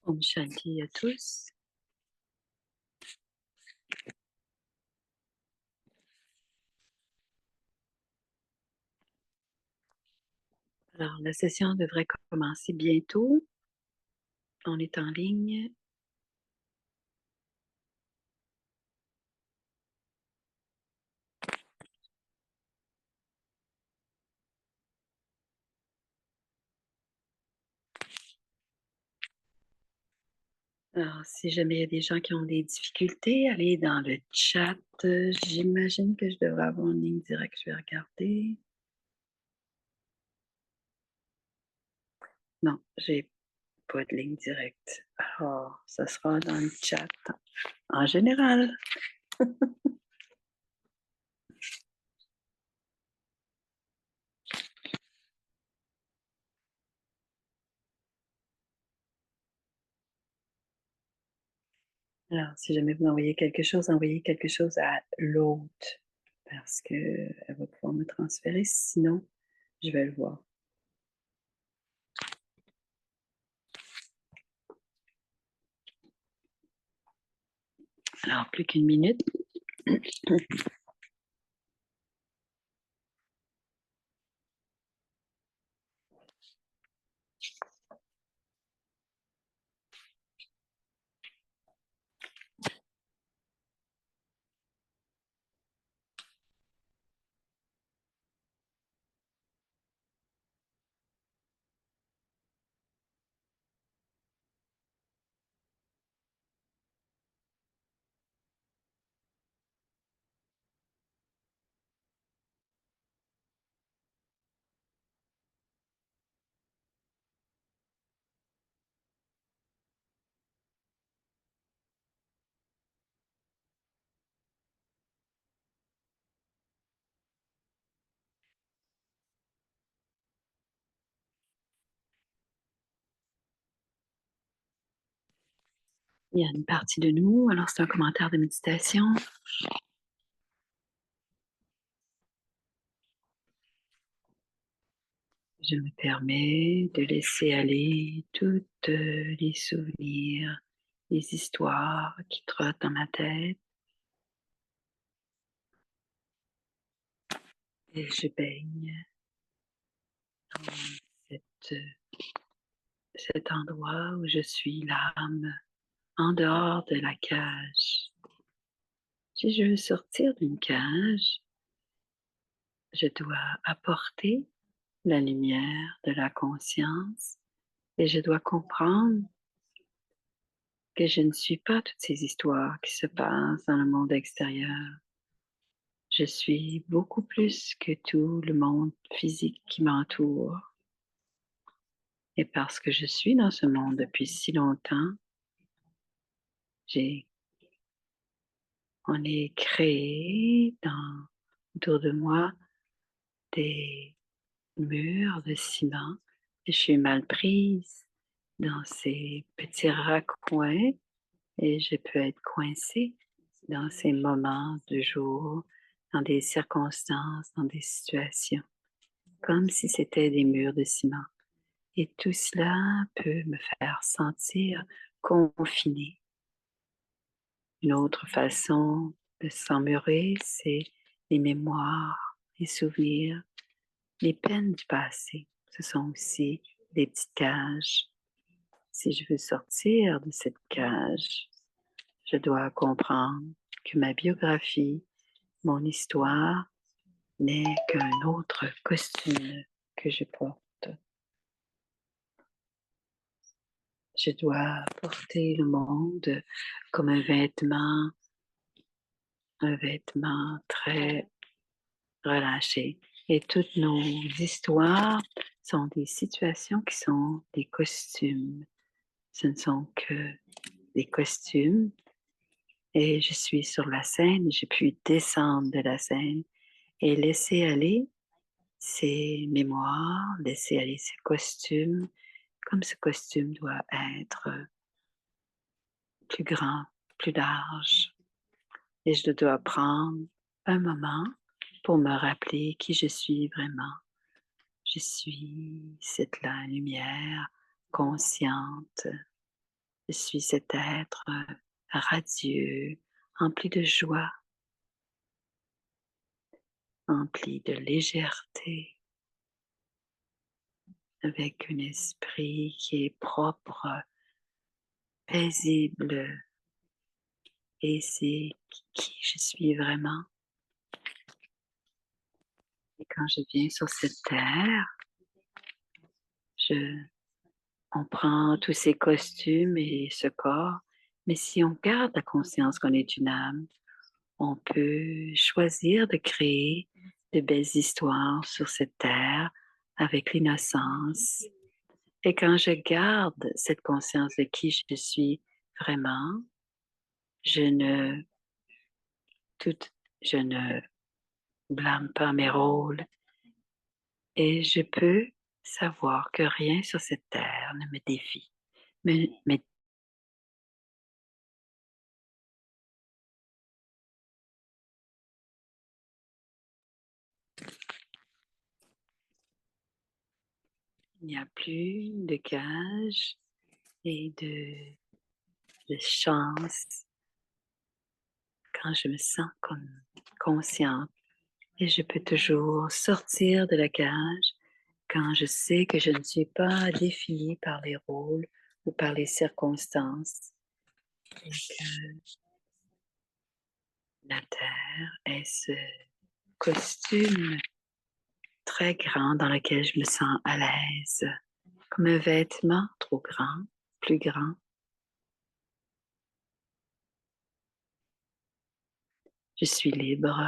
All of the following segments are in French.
Om Shanti à tous. Alors, la session devrait commencer bientôt. On est en ligne. Alors, si jamais il y a des gens qui ont des difficultés, allez dans le chat. J'imagine que je devrais avoir une ligne directe. Je vais regarder. Non, j'ai pas de ligne directe. Alors, ça sera dans le chat en général. Alors, si jamais vous envoyez quelque chose à l'autre parce qu'elle va pouvoir me transférer. Sinon, je vais le voir. Alors, plus qu'une minute. Il y a une partie de nous, alors c'est un commentaire de méditation. Je me permets de laisser aller toutes les souvenirs, les histoires qui trottent dans ma tête. Et je baigne dans cet endroit où je suis l'âme, en dehors de la cage. Si je veux sortir d'une cage, je dois apporter la lumière de la conscience et je dois comprendre que je ne suis pas toutes ces histoires qui se passent dans le monde extérieur. Je suis beaucoup plus que tout le monde physique qui m'entoure. Et parce que je suis dans ce monde depuis si longtemps, on est créé autour de moi des murs de ciment et je suis mal prise dans ces petits raccoins et je peux être coincée dans ces moments de jour, dans des circonstances, dans des situations, comme si c'était des murs de ciment. Et tout cela peut me faire sentir confinée. Une autre façon de s'emmurer, c'est les mémoires, les souvenirs, les peines du passé. Ce sont aussi des petites cages. Si je veux sortir de cette cage, je dois comprendre que ma biographie, mon histoire, n'est qu'un autre costume que je porte. Je dois porter le monde comme un vêtement très relâché. Et toutes nos histoires sont des situations qui sont des costumes. Ce ne sont que des costumes. Et je suis sur la scène, j'ai pu descendre de la scène et laisser aller ces mémoires, laisser aller ces costumes, comme ce costume doit être plus grand, plus large. Et je dois prendre un moment pour me rappeler qui je suis vraiment. Je suis cette lumière consciente Je suis cet être radieux, empli de joie, empli de légèreté, avec un esprit qui est propre, paisible, et c'est qui je suis vraiment. Et quand je viens sur cette terre, je, on prend tous ces costumes et ce corps, mais si on garde la conscience qu'on est une âme, on peut choisir de créer de belles histoires sur cette terre avec l'innocence. Et quand je garde cette conscience de qui je suis vraiment, je ne, tout, je ne blâme pas mes rôles et je peux savoir que rien sur cette terre ne me défie. Mais il n'y a plus de cage et de chance quand je me sens comme consciente. Et je peux toujours sortir de la cage quand je sais que je ne suis pas définie par les rôles ou par les circonstances et que la terre est ce costume très grand dans lequel je me sens à l'aise, comme un vêtement trop grand, plus grand. Je suis libre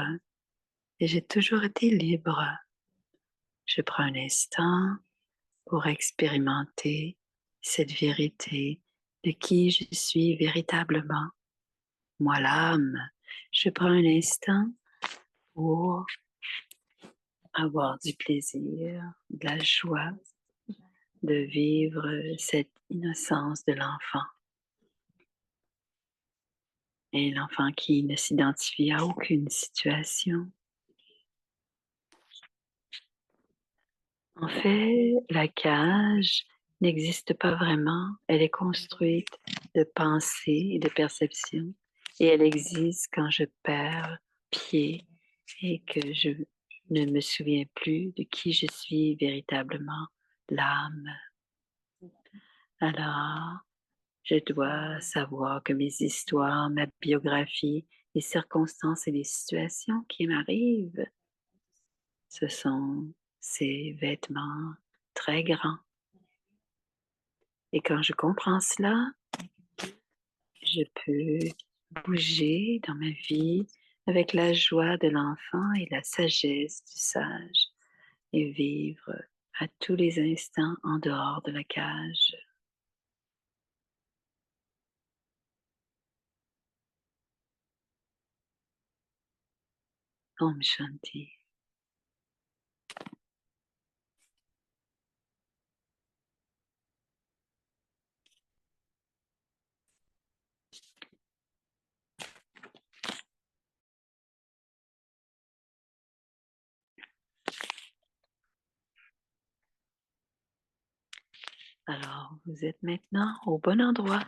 et j'ai toujours été libre. Je prends un instant pour expérimenter cette vérité de qui je suis véritablement. Moi, l'âme, je prends un instant pour avoir du plaisir, de la joie de vivre cette innocence de l'enfant. Et l'enfant qui ne s'identifie à aucune situation. En fait, la cage n'existe pas vraiment. Elle est construite de pensée et de perception. Et elle existe quand je perds pied et que je ne me souviens plus de qui je suis véritablement, l'âme. Alors, je dois savoir que mes histoires, ma biographie, les circonstances et les situations qui m'arrivent, ce sont ces vêtements très grands. Et quand je comprends cela, je peux bouger dans ma vie avec la joie de l'enfant et la sagesse du sage et vivre à tous les instants en dehors de la cage. Om Shanti. Alors, vous êtes maintenant au bon endroit.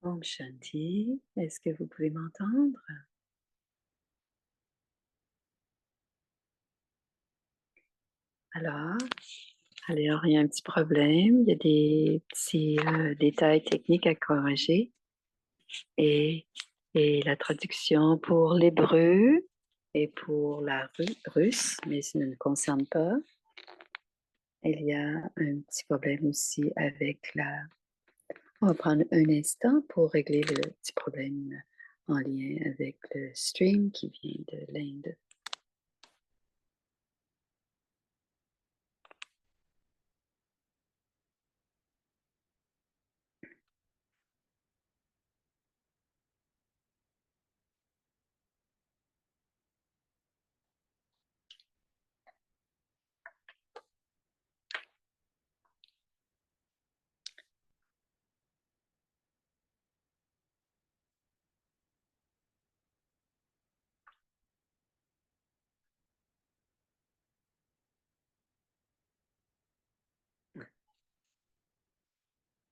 Om Shanti. Est-ce que vous pouvez m'entendre? Alors, alors, il y a un petit problème. Il y a des petits détails techniques à corriger. Et, et la traduction pour l'hébreu et pour la russe, mais ça ne me concerne pas. Il y a un petit problème aussi avec la... On va prendre un instant pour régler le petit problème en lien avec le stream qui vient de l'Inde.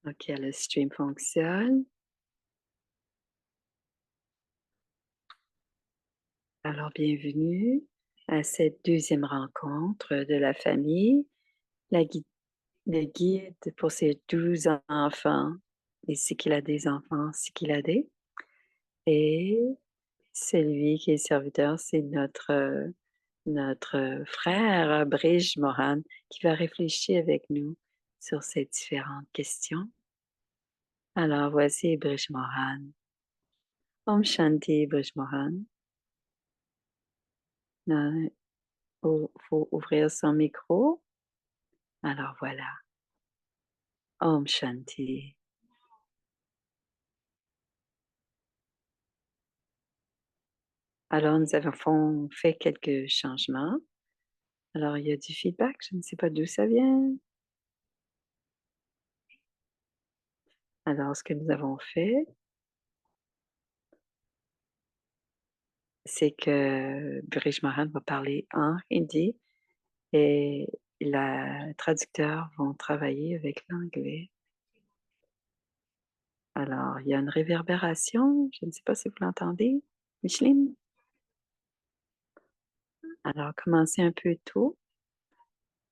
OK, le stream fonctionne. Alors, bienvenue à cette deuxième rencontre de la famille, la guide, le guide pour ces 12 enfants, et si qu'il a des enfants, si qu'il a des. Et celui qui est serviteur, c'est notre frère Brige Moran qui va réfléchir avec nous sur ces différentes questions. Alors, voici Brige Moran. Om Shanti, Brige Moran. Il faut ouvrir son micro. Alors voilà. Om Shanti. Alors, nous avons fait quelques changements. Alors, il y a du feedback, je ne sais pas d'où ça vient. Alors, ce que nous avons fait, c'est que Brij Moran va parler en hindi et la traducteur vont travailler avec l'anglais. Alors, il y a une réverbération, je ne sais pas si vous l'entendez, Micheline? Alors, commencez un peu tôt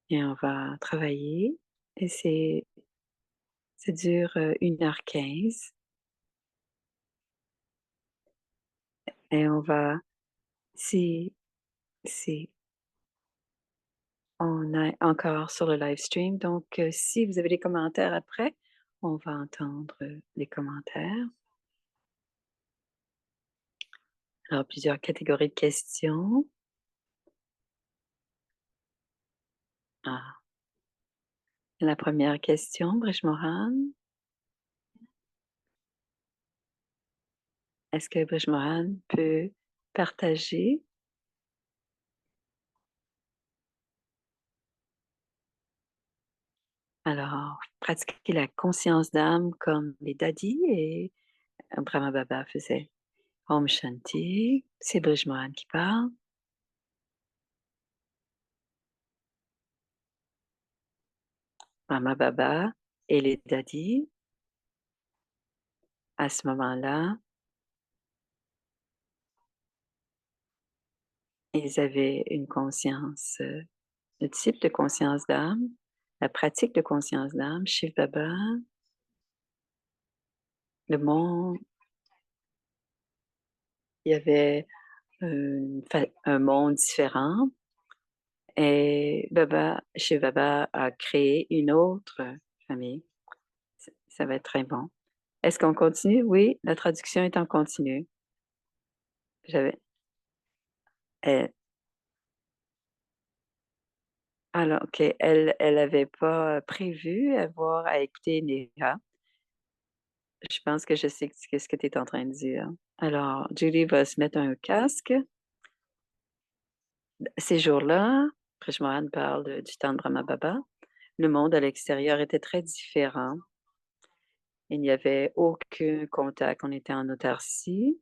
et on va travailler et ça dure 1h15 et on va, si, si on est encore sur le live stream, donc si vous avez des commentaires après, on va entendre les commentaires. Alors, plusieurs catégories de questions. Ah. La première question, Brij Moran. Est-ce que Brij Moran peut partager? Alors, pratiquer la conscience d'âme comme les daddies et Brahma Baba faisait. Om Shanti, c'est Brij Moran qui parle. Brahma Baba et les daddies, à ce moment-là, ils avaient une conscience, le type de conscience d'âme, la pratique de conscience d'âme, Shiv Baba, le monde, il y avait un monde différent et Shiv Baba a créé une autre famille. Ça va être très bon. Est-ce qu'on continue? Oui, la traduction est en continu. J'avais, elle, alors, OK, elle avait pas prévu avoir à écouter Néha. Je pense que je sais ce que tu es en train de dire. Alors, Julie va se mettre un casque. Ces jours-là, Prishmohan parle du temps de Brahma Baba. Le monde à l'extérieur était très différent. Il n'y avait aucun contact. On était en autarcie.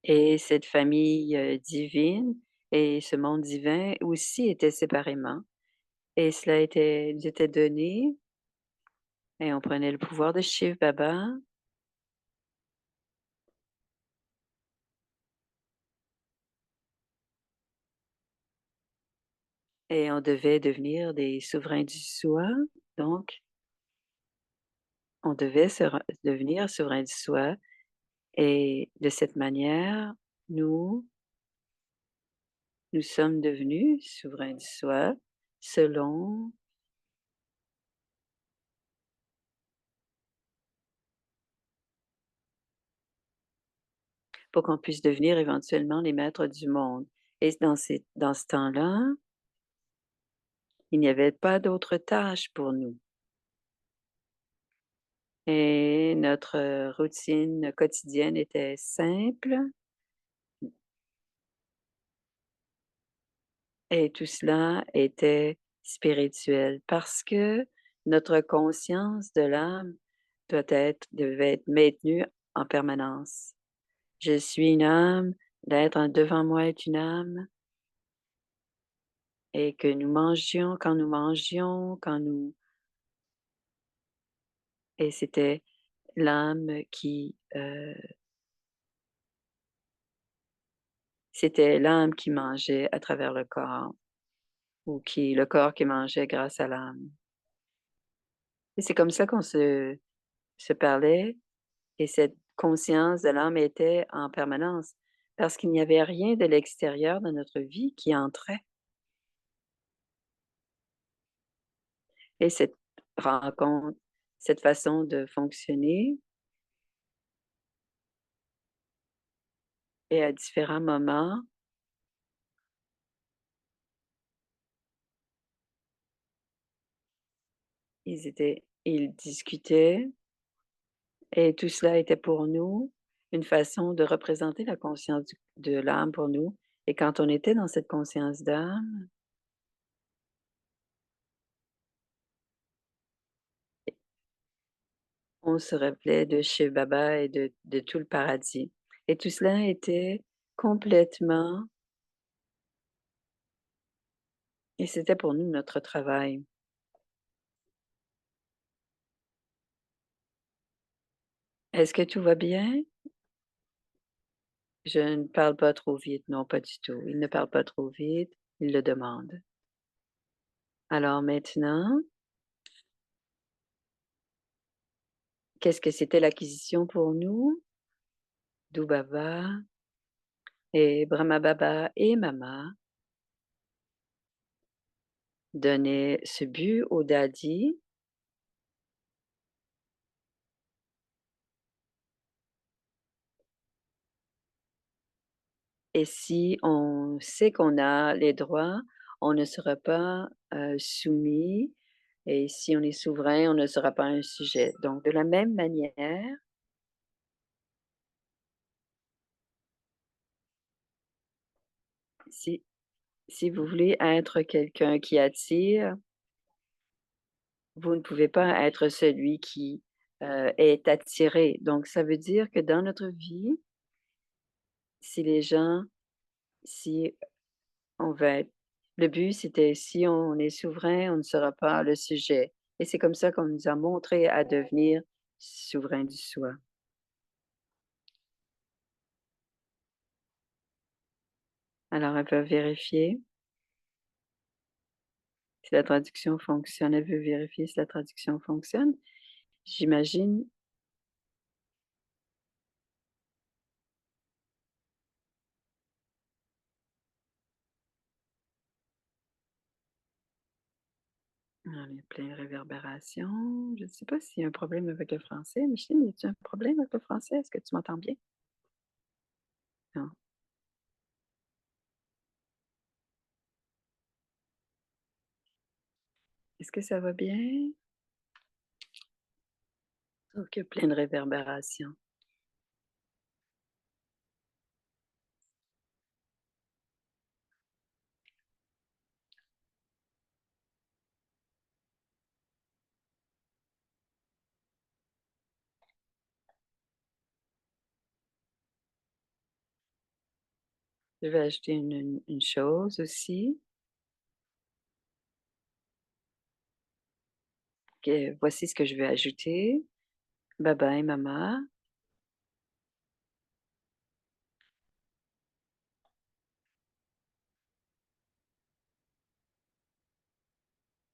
Et cette famille divine et ce monde divin aussi étaient séparément. Et cela nous était donné et on prenait le pouvoir de Shiv Baba et on devait devenir des souverains du soi. Donc, on devait devenir souverain du soi et de cette manière, nous sommes devenus souverains du soi selon pour qu'on puisse devenir éventuellement les maîtres du monde. Et dans ce temps-là, il n'y avait pas d'autres tâches pour nous. Et notre routine quotidienne était simple et tout cela était spirituel parce que notre conscience de l'âme devait être maintenue en permanence. Je suis une âme, l'être devant moi est une âme. et que nous mangions quand nous mangions, quand nous et c'était l'âme c'était l'âme qui mangeait à travers le corps ou qui le corps qui mangeait grâce à l'âme. Et c'est comme ça qu'on se parlait et cette conscience de l'âme était en permanence parce qu'il n'y avait rien de l'extérieur de notre vie qui entrait. Et cette rencontre, cette façon de fonctionner et à différents moments, ils discutaient et tout cela était pour nous une façon de représenter la conscience de l'âme pour nous. Et quand on était dans cette conscience d'âme, on se rappelait de chez Baba et de tout le paradis. Et tout cela était complètement, et c'était pour nous notre travail. Est-ce que tout va bien? Je ne parle pas trop vite, non, pas du tout. Il ne parle pas trop vite, il le demande. Alors maintenant, qu'est-ce que c'était l'acquisition pour nous? D'où Baba et Brahma Baba et Mama donnaient ce but au daddy. Et si on sait qu'on a les droits, on ne sera pas, soumis et si on est souverain, on ne sera pas un sujet. Donc de la même manière, si si vous voulez être quelqu'un qui attire, vous ne pouvez pas être celui qui, est attiré. Donc ça veut dire que dans notre vie, si les gens si on va être le but, c'était si on est souverain, on ne sera pas le sujet et c'est comme ça qu'on nous a montré à devenir souverain du soi. Alors elle veut vérifier si la traduction fonctionne. Elle veut vérifier si la traduction fonctionne. J'imagine il y a plein de réverbérations. Je ne sais pas s'il y a un problème avec le français. Micheline, y a-t-il un problème avec le français? Est-ce que tu m'entends bien? Non. Est-ce que ça va bien? Je qu'il y a plein de réverbérations. Je vais ajouter une chose aussi, que voici ce que je vais ajouter. Bye bye, maman.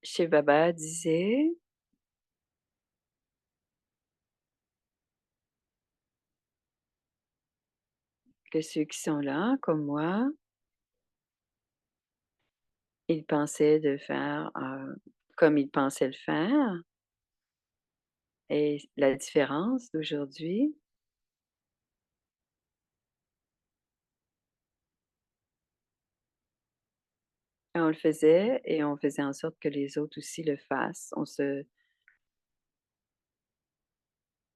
Chez Baba disait que ceux qui sont là, comme moi, ils pensaient de faire comme ils pensaient le faire. Et la différence d'aujourd'hui, on le faisait et on faisait en sorte que les autres aussi le fassent.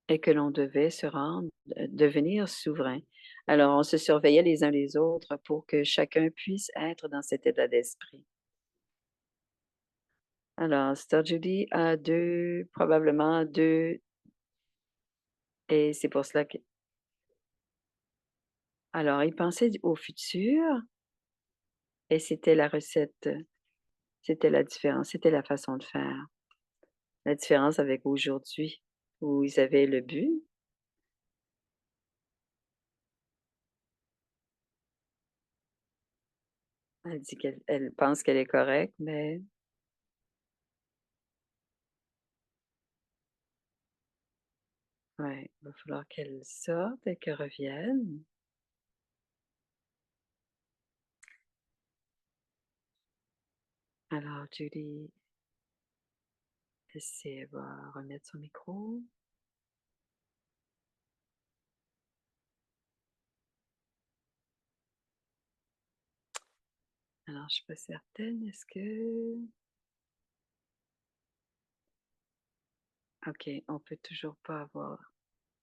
Et que l'on devait se rendre, devenir souverain. Alors, on se surveillait les uns les autres pour que chacun puisse être dans cet état d'esprit. Alors, Sister Judy a 2, probablement 2, et c'est pour cela que alors il pensait au futur et c'était la recette. C'était la différence, c'était la façon de faire. La différence avec aujourd'hui, où ils avaient le but, elle dit qu'elle pense qu'elle est correcte, mais ouais, il va falloir qu'elle sorte et qu'elle revienne. Alors Julie, elle va remettre son micro. Alors je suis pas certaine, est-ce que OK, on peut toujours pas avoir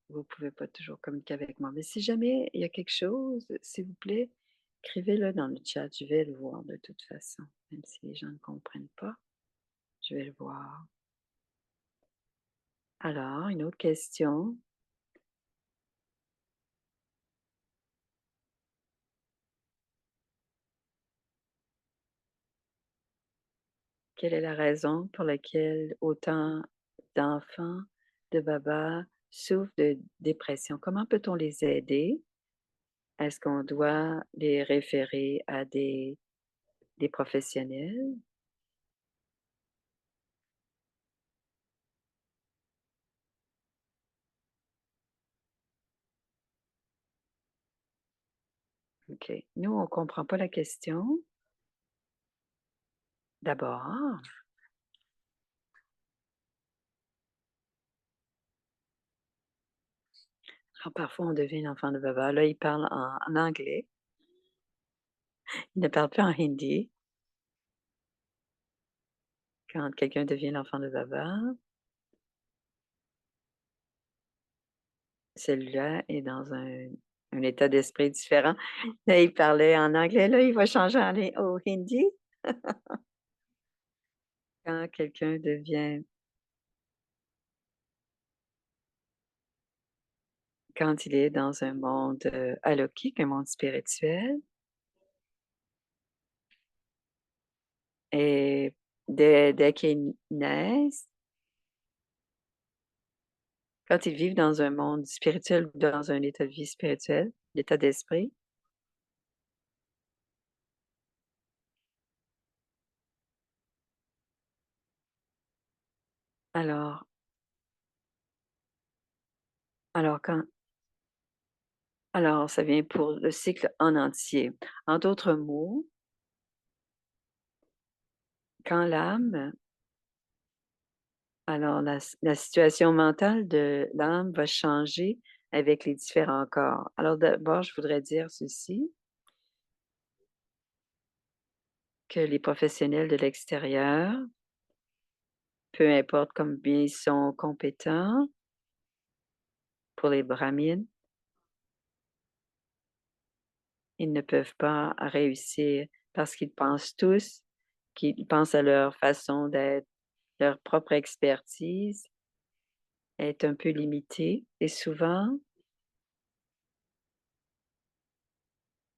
vous pouvez pas toujours communiquer avec moi, mais si jamais il y a quelque chose, s'il vous plaît, écrivez-le dans le chat, je vais le voir de toute façon, même si les gens ne comprennent pas, je vais le voir. Alors, une autre question. Quelle est la raison pour laquelle autant d'enfants, de babas souffrent de dépression? Comment peut-on les aider? Est-ce qu'on doit les référer à des professionnels? OK. Nous, on ne comprend pas la question. D'abord, alors parfois on devient l'enfant de baba. Là, il parle en anglais. Il ne parle plus en hindi. Quand quelqu'un devient l'enfant de baba, celui-là est dans un état d'esprit différent. Là, il parlait en anglais, là, il va changer au hindi. Quand quelqu'un devient quand il est dans un monde, alokik, un monde spirituel et dès qu'ils naissent, quand ils vivent dans un monde spirituel ou dans un état de vie spirituel, l'état d'esprit, alors alors quand alors ça vient pour le cycle en entier. En d'autres mots, quand l'âme alors la situation mentale de l'âme va changer avec les différents corps. Alors d'abord, je voudrais dire ceci, que les professionnels de l'extérieur, peu importe combien ils sont compétents, pour les brahmines, ils ne peuvent pas réussir parce qu'ils pensent tous qu'ils pensent à leur façon d'être, leur propre expertise est un peu limitée et souvent,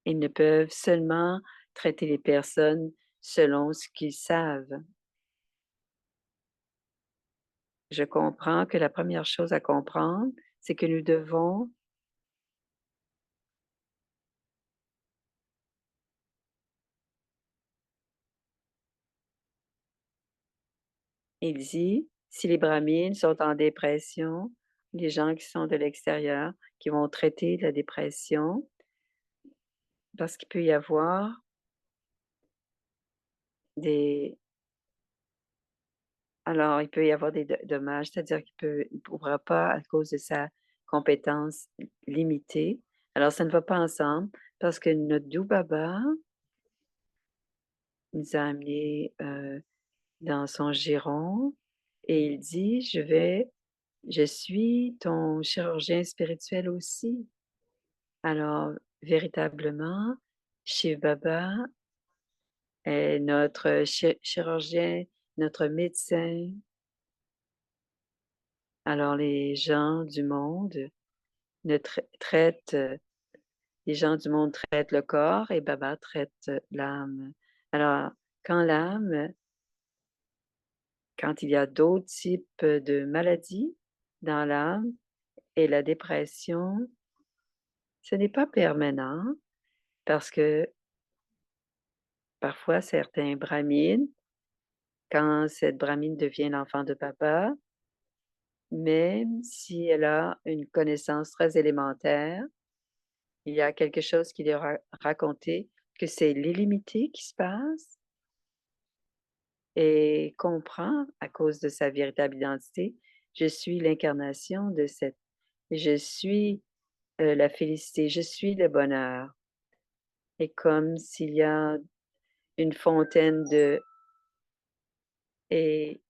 ils ne peuvent seulement traiter les personnes selon ce qu'ils savent. Je comprends que la première chose à comprendre, c'est que nous devons il dit: «Si les brahmines sont en dépression, les gens qui sont de l'extérieur, qui vont traiter la dépression, parce qu'il peut y avoir des alors il peut y avoir des dommages, c'est-à-dire il pourra pas à cause de sa compétence limitée. Alors ça ne va pas ensemble parce que notre doux Baba nous a amenés, dans son giron et il dit: Je suis ton chirurgien spirituel aussi. Alors, véritablement, Shiv Baba est notre chirurgien, notre médecin. Alors, les gens du monde ne traitent, les gens du monde traitent le corps et Baba traite l'âme. Alors, quand l'âme quand il y a d'autres types de maladies dans l'âme et la dépression, ce n'est pas permanent parce que parfois certains brahmines, quand cette brahmine devient l'enfant de papa, même si elle a une connaissance très élémentaire, il y a quelque chose qui lui a raconté que c'est l'illimité qui se passe et comprend à cause de sa véritable identité, je suis l'incarnation de cette, je suis la félicité, je suis le bonheur. Et comme s'il y a une fontaine de, et,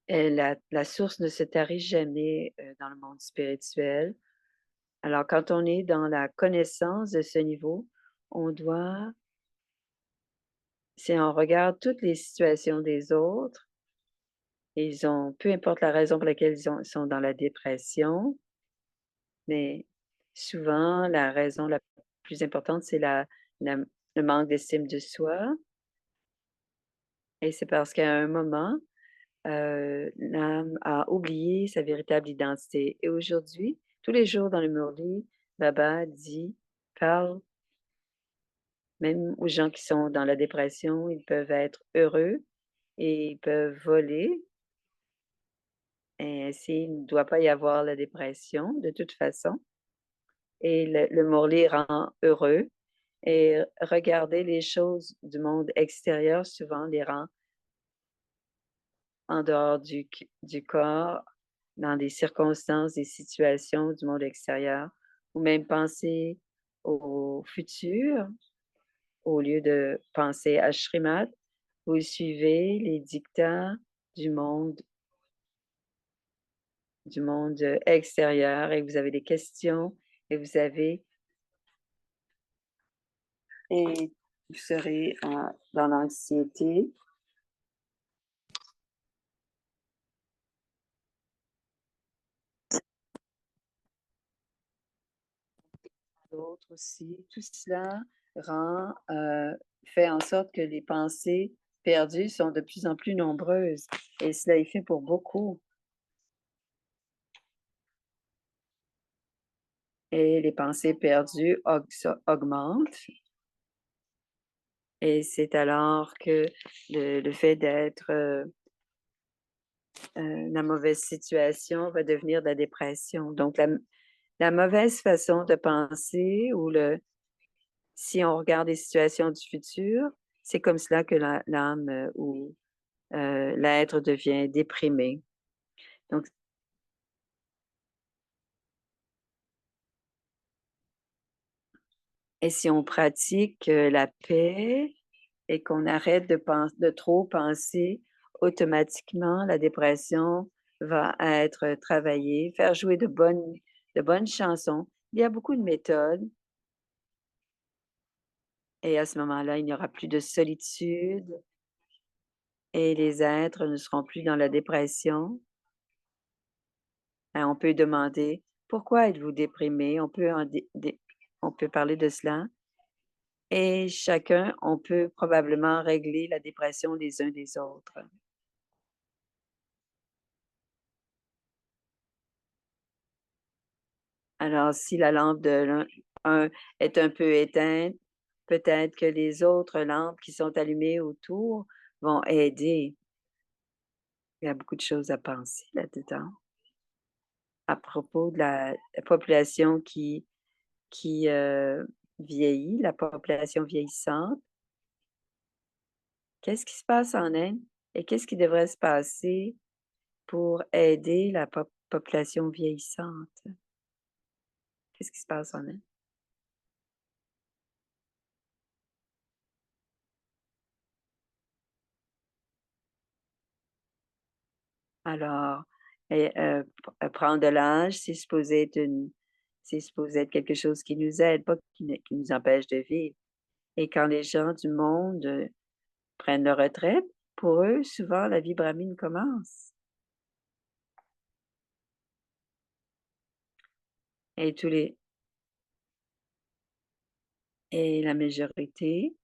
et la source ne se tarit jamais dans le monde spirituel. Alors, quand on est dans la connaissance de ce niveau, on doit, si on regarde toutes les situations des autres, ils ont, peu importe la raison pour laquelle sont dans la dépression, mais souvent, la raison la plus importante, c'est le manque d'estime de soi. Et c'est parce qu'à un moment, l'âme a oublié sa véritable identité. Et aujourd'hui, tous les jours dans le Murli, Baba parle même aux gens qui sont dans la dépression, ils peuvent être heureux et ils peuvent voler. Et ainsi, il ne doit pas y avoir la dépression de toute façon. Et le Murli rend heureux. Et regarder les choses du monde extérieur souvent les rend en dehors du corps, dans des circonstances, des situations du monde extérieur, ou même penser au futur au lieu de penser à Shrimad. Vous suivez les dictats du monde extérieur et vous avez des questions et et vous serez dans l'anxiété. D'autres aussi. Tout cela fait en sorte que les pensées perdues sont de plus en plus nombreuses et cela est fait pour beaucoup. Et les pensées perdues augmentent. Et c'est alors que le fait d'être la mauvaise situation va devenir de la dépression. Donc, la mauvaise façon de penser ou si on regarde les situations du futur, c'est comme cela que l'âme ou l'être devient déprimé. Donc, et si on pratique la paix et qu'on arrête de trop penser, automatiquement, la dépression va être travaillée, faire jouer de bonnes chansons. Il y a beaucoup de méthodes et à ce moment-là, il n'y aura plus de solitude et les êtres ne seront plus dans la dépression. On peut demander pourquoi êtes-vous déprimé? On peut parler de cela. Et chacun, on peut probablement régler la dépression les uns des autres. Alors, si la lampe de l'un est un peu éteinte, peut-être que les autres lampes qui sont allumées autour vont aider. Il y a beaucoup de choses à penser là-dedans. À propos de la population qui vieillit, la population vieillissante, qu'est-ce qui se passe en Inde et qu'est-ce qui devrait se passer pour aider la population vieillissante? Qu'est-ce qui se passe en Inde? Alors, prendre de l'âge, c'est supposé être quelque chose qui nous aide, pas qui nous empêche de vivre. Et quand les gens du monde prennent leur retraite, pour eux, souvent, la vie brahmine commence. Et et la majorité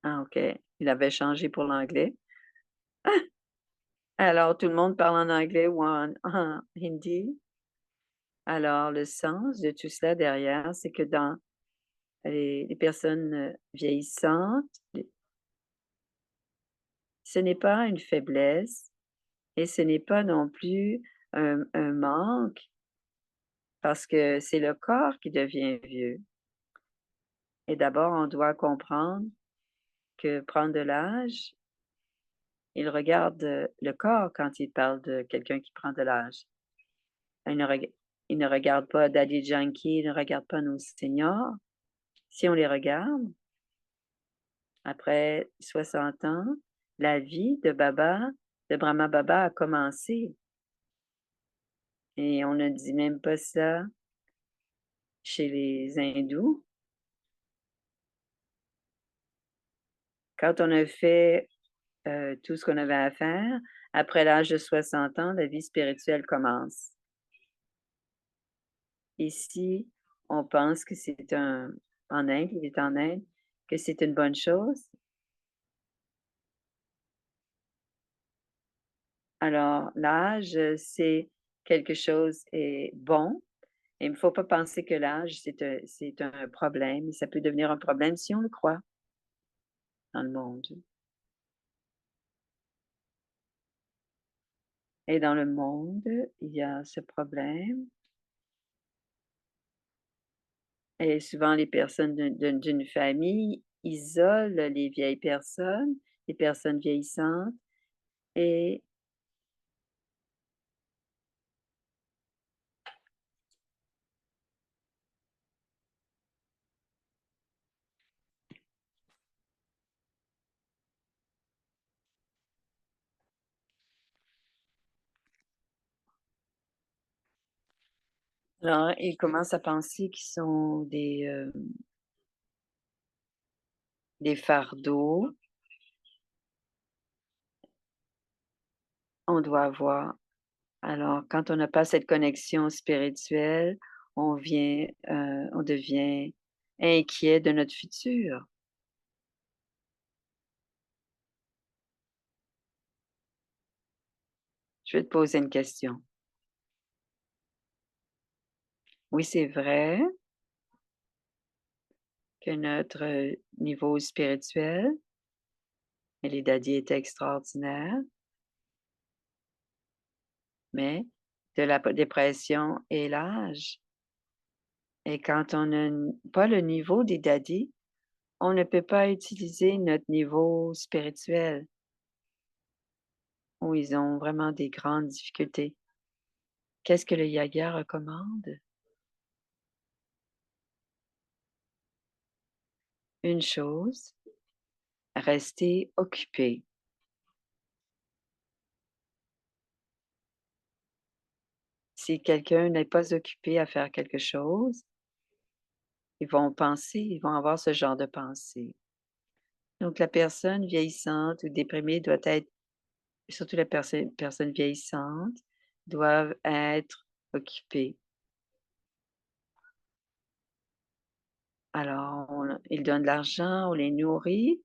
Ah OK. Il avait changé pour l'anglais. Alors tout le monde parle en anglais ou en hindi. Alors le sens de tout cela derrière, c'est que dans les personnes, vieillissantes, ce n'est pas une faiblesse et ce n'est pas non plus un manque parce que c'est le corps qui devient vieux et d'abord on doit comprendre que prendre de l'âge, il regarde, le corps quand il parle de quelqu'un qui prend de l'âge. Il ne reg il ne regarde pas Daddy Yankee, il ne regarde pas nos seniors. Si on les regarde, après 60 ans, la vie de Brahma Baba a commencé et on ne dit même pas ça chez les hindous. Quand on a fait, tout ce qu'on avait à faire, après l'âge de 60 ans, la vie spirituelle commence. Ici, on pense que c'est un en Inde, il est en Inde, que c'est une bonne chose. Alors l'âge, c'est quelque chose est bon et il ne faut pas penser que l'âge, c'est un problème. Ça peut devenir un problème si on le croit dans le monde. Et dans le monde, il y a ce problème et souvent les personnes d'une famille isolent les vieilles personnes, les personnes vieillissantes et alors ils commencent à penser qu'ils sont des fardeaux. On doit avoir alors quand on n'a pas cette connexion spirituelle, on devient inquiet de notre futur. Je vais te poser une question. Oui, c'est vrai que notre, niveau spirituel et les daddies étaient extraordinaires, mais de la dépression et l'âge et quand on n'a pas le niveau des daddies, on ne peut pas utiliser notre niveau spirituel où ils ont vraiment des grandes difficultés. Qu'est-ce que le yoga recommande? Une chose, rester occupé. Si quelqu'un n'est pas occupé à faire quelque chose, ils vont avoir ce genre de pensée. Donc la personne vieillissante ou déprimée doit être surtout la personne vieillissante, doivent être occupées. Alors ils donnent de l'argent, on les nourrit,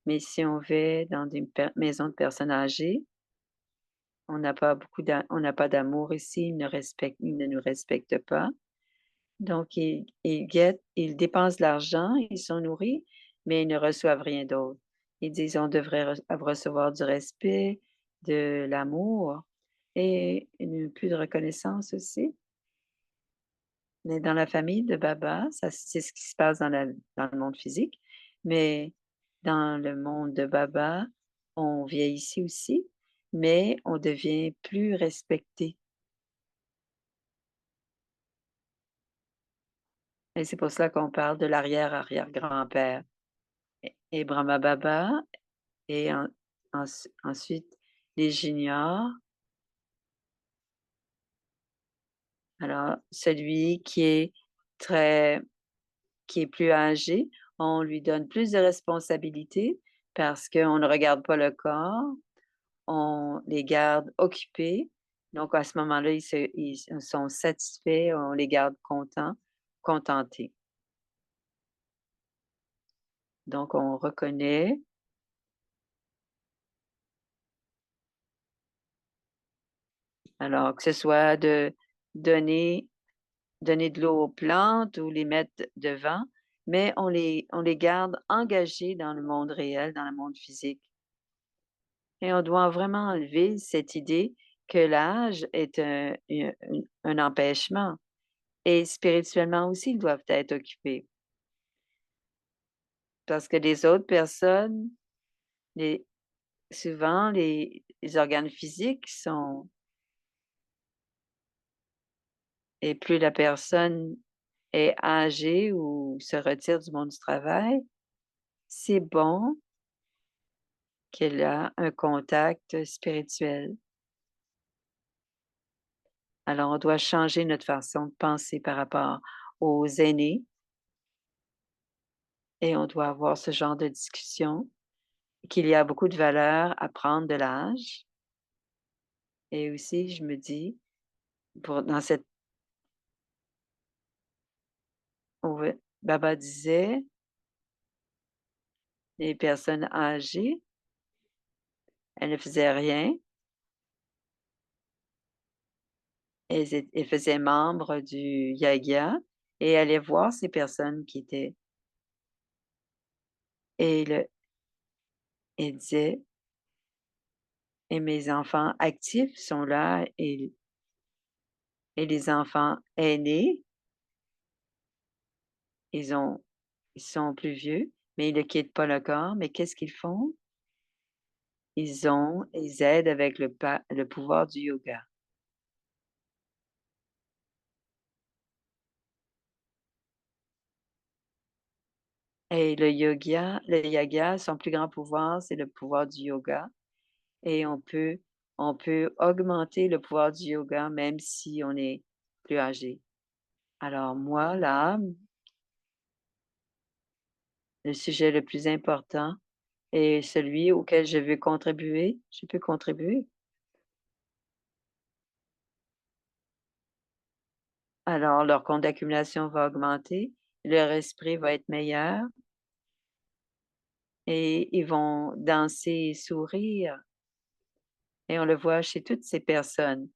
mais si on va dans une maison de personnes âgées, on n'a pas d'amour ici, ils ne nous respectent pas. Donc ils dépensent de l'argent, ils sont nourris, mais ils ne reçoivent rien d'autre. Ils disent: «On devrait recevoir du respect, de l'amour et plus de reconnaissance aussi». Mais dans la famille de Baba, ça c'est ce qui se passe dans le monde physique, mais dans le monde de Baba, on vieillit aussi, mais on devient plus respecté et c'est pour cela qu'on parle de l'arrière-arrière-grand-père et Brahma Baba et ensuite les juniors. Alors celui très qui est plus âgé, on lui donne plus de responsabilités parce qu'on ne regarde pas le corps, on les garde occupés. Donc à ce moment-là, ils sont satisfaits, on les garde contentés. Donc on reconnaît, alors que ce soit de donner donner de l'eau aux plantes ou les mettre devant, mais on les garde engagés dans le monde réel, dans le monde physique. Et on doit vraiment enlever cette idée que l'âge est un empêchement et spirituellement aussi, ils doivent être occupés parce que les autres personnes, les souvent les organes physiques sont et plus la personne est âgée ou se retire du monde du travail, c'est bon qu'elle a un contact spirituel. Alors on doit changer notre façon de penser par rapport aux aînés et on doit avoir ce genre de discussion, qu'il y a beaucoup de valeur à prendre de l'âge et aussi je me dis pour dans cette oui, Baba disait: «Les personnes âgées, elles ne faisaient rien, elles faisaient membre du yagya et allaient voir ces personnes qui étaient» et le il disait: «Et mes enfants actifs sont là et les enfants aînés, ils ont ils sont plus vieux, mais ils ne quittent pas le corps, mais qu'est-ce qu'ils font? Ils aident avec le pouvoir du yoga» et le yoga, son plus grand pouvoir, c'est le pouvoir du yoga et on peut augmenter le pouvoir du yoga même si on est plus âgé. Alors moi, là, le sujet le plus important est celui auquel je veux contribuer, je peux contribuer. Alors leur compte d'accumulation va augmenter, leur esprit va être meilleur et ils vont danser et sourire et on le voit chez toutes ces personnes.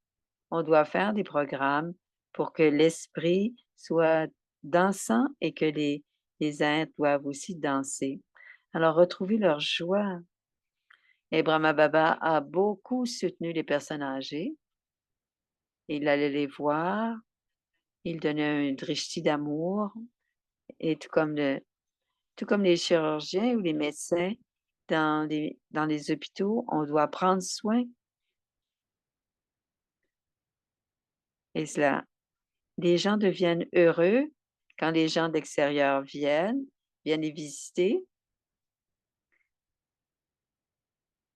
On doit faire des programmes pour que l'esprit soit dansant et que les êtres doivent aussi danser. Alors retrouver leur joie et Brahma Baba a beaucoup soutenu les personnes âgées. Il allait les voir, il donnait un drishti d'amour et tout comme les chirurgiens ou les médecins dans les hôpitaux, on doit prendre soin et cela les gens deviennent heureux quand les gens d'extérieur viennent les visiter.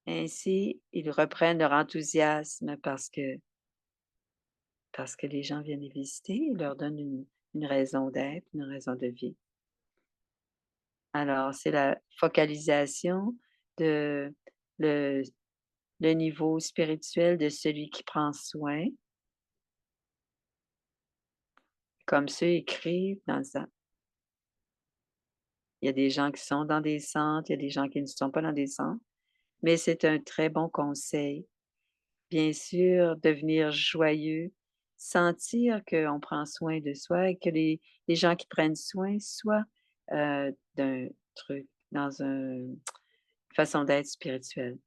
Ainsi, ils reprennent leur enthousiasme parce que les gens viennent les visiter et leur donnent une raison d'être, une raison de vie. Alors, c'est la focalisation de le le niveau spirituel de celui qui prend soin, comme ceux écrivent dans ça. Il y a des gens qui sont dans des centres, il y a des gens qui ne sont pas dans des centres, mais c'est un très bon conseil. Bien sûr, devenir joyeux, sentir qu'on prend soin de soi et que les gens qui prennent soin soient, d'un truc dans une façon d'être spirituelle.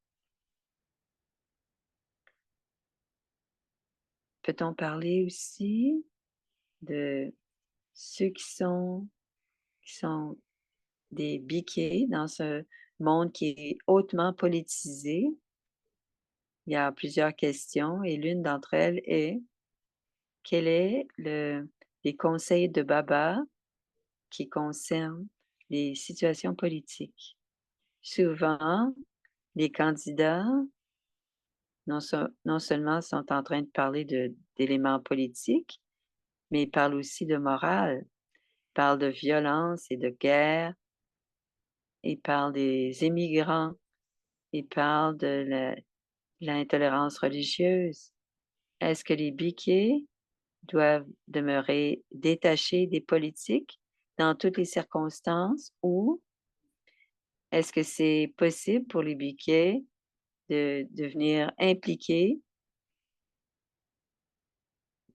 Peut-on parler aussi de ceux qui sont des biquets dans ce monde qui est hautement politisé? Il y a plusieurs questions et l'une d'entre elles est: quel est les conseils de Baba qui concernent les situations politiques? Souvent, les candidats, non seulement sont en train de parler d'éléments politiques, mais ils parlent aussi de morale, ils parlent de violence et de guerre, ils parlent des immigrants, ils parlent de l'intolérance religieuse. Est-ce que les biquets doivent demeurer détachés des politiques dans toutes les circonstances ou Est-ce que c'est possible pour les biquets de devenir impliqués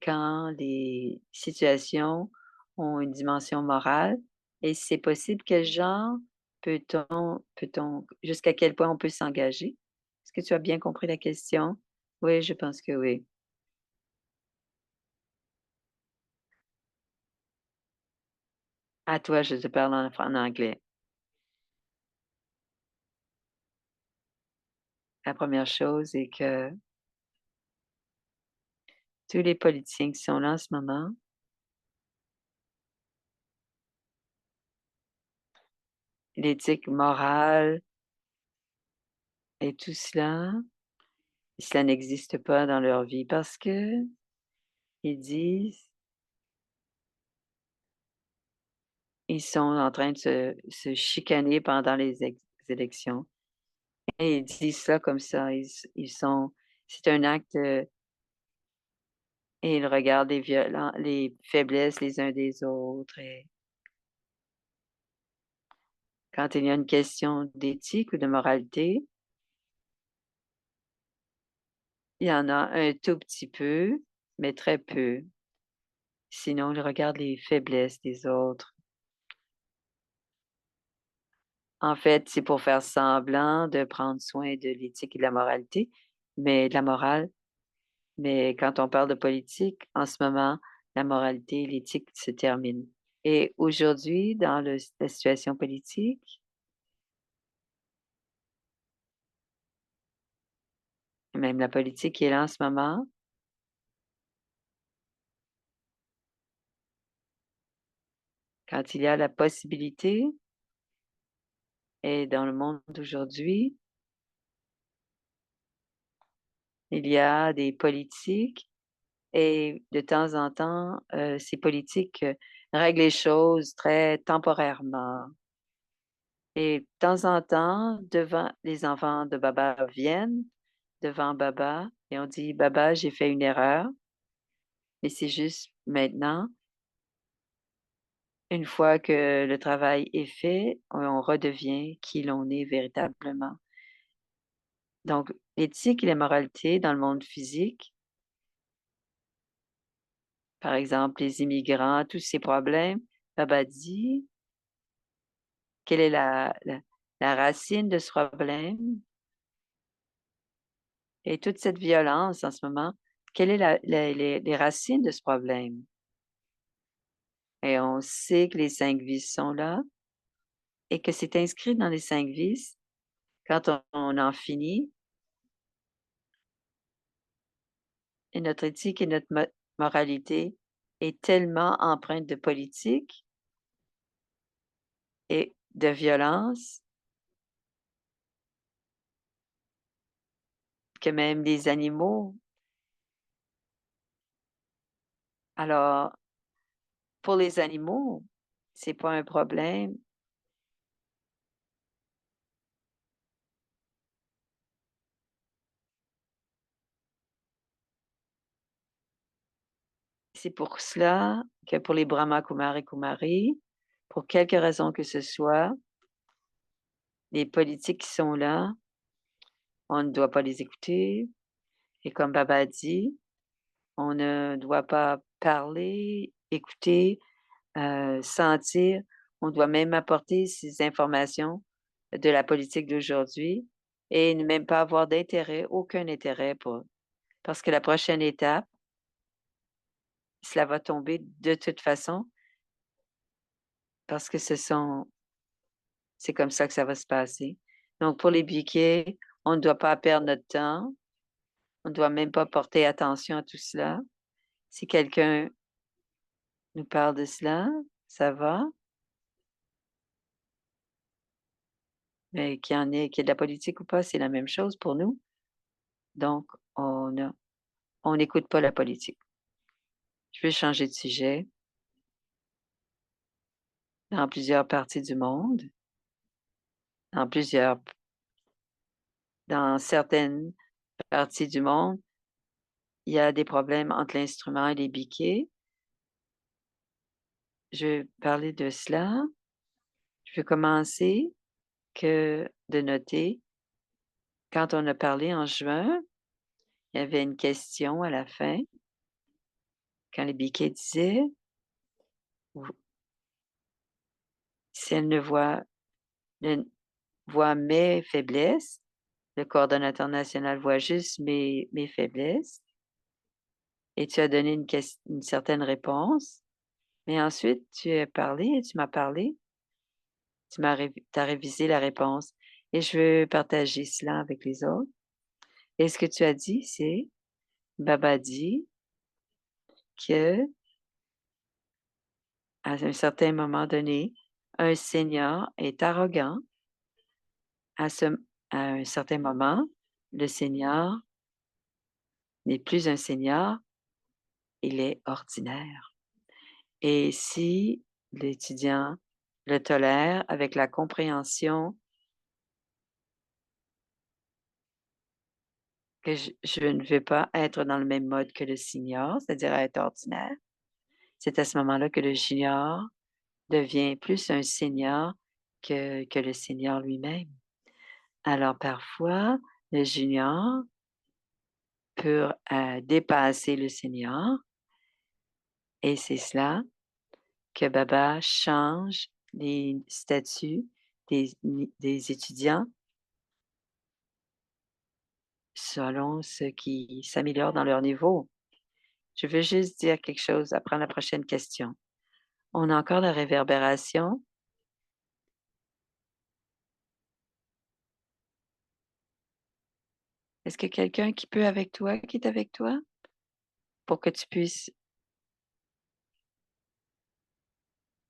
quand les situations ont une dimension morale? Et si c'est possible, quel genre peut-on jusqu'à quel point on peut s'engager? Est-ce que tu as bien compris la question? Oui, je pense que oui. À toi, je te parle en anglais. La première chose est que tous les politiciens qui sont là en ce moment, l'éthique morale et tout cela, cela n'existe pas dans leur vie parce que ils disent ils sont en train de se chicaner pendant les élections et ils disent ça comme ça. Ils sont c'est un acte, et ils regardent les faiblesses les uns des autres et quand il y a une question d'éthique ou de moralité, il y en a un tout petit peu, mais très peu. Sinon, ils regardent les faiblesses des autres. En fait, c'est pour faire semblant de prendre soin de l'éthique et de la moralité, mais de la morale. Mais quand on parle de politique, en ce moment, la moralité et l'éthique se terminent. Et aujourd'hui, dans la situation politique, même la politique qui est là en ce moment, quand il y a la possibilité, et dans le monde d'aujourd'hui, il y a des politiques et de temps en temps, ces politiques, règlent les choses très temporairement et de temps en temps, devant les enfants de Baba viennent devant Baba et on dit: «Baba, j'ai fait une erreur, mais c'est juste maintenant, une fois que le travail est fait, on redevient qui l'on est véritablement». Donc l'éthique et la moralité dans le monde physique, par exemple les immigrants, tous ces problèmes, Baba dit: «Quelle est la racine de ce problème et toute cette violence en ce moment, quelle est les racines de ce problème?» Et on sait que les 5 vices sont là et que c'est inscrit dans les 5 vices. Quand on en finit et notre éthique et notre moralité est tellement empreinte de politique et de violence que même les animaux alors pour les animaux, c'est pas un problème. C'est pour cela que pour les Brahma Kumari Kumari, pour quelque raison que ce soit, les politiques qui sont là, on ne doit pas les écouter et comme Baba a dit, on ne doit pas parler, écouter, sentir. On doit même apporter ces informations de la politique d'aujourd'hui et ne même pas avoir d'intérêt, aucun intérêt pour parce que la prochaine étape, cela va tomber de toute façon parce que c'est comme ça que ça va se passer. Donc pour les biquets, on ne doit pas perdre notre temps, on ne doit même pas porter attention à tout cela. Si quelqu'un nous parle de cela, ça va, mais qu'il y ait de la politique ou pas, c'est la même chose pour nous. Donc on n'écoute pas la politique. Je vais changer de sujet. Dans plusieurs parties du monde, dans plusieurs dans certaines parties du monde, il y a des problèmes entre l'instrument et les biquets. Je vais parler de cela. Je vais commencer que de noter, quand on a parlé en juin, il y avait une question à la fin, quand les biquets disaient, v si elle ne voit mes faiblesses, le coordonnateur national voit juste mes faiblesses et tu as donné une certaine réponse, mais ensuite tu as parlé et tu m'as parlé, tu as révisé la réponse et je veux partager cela avec les autres et ce que tu as dit, c'est: «Baba dit que à un certain moment donné, un senior est arrogant. À ce à un certain moment, le senior n'est plus un senior, il est ordinaire et si l'étudiant le tolère avec la compréhension que je ne veux pas être dans le même mode que le senior, c'est-à-dire être ordinaire, c'est à ce moment-là que le junior devient plus un senior que le senior lui-même. Alors parfois, le junior peut, dépasser le senior et c'est cela que Baba change les statuts des étudiants selon ce qui s'améliore dans leur niveau. Je veux juste dire quelque chose après la prochaine question. On a encore la réverbération. Est-ce que quelqu'un qui peut avec toi, qui est avec toi? Pour que tu puisses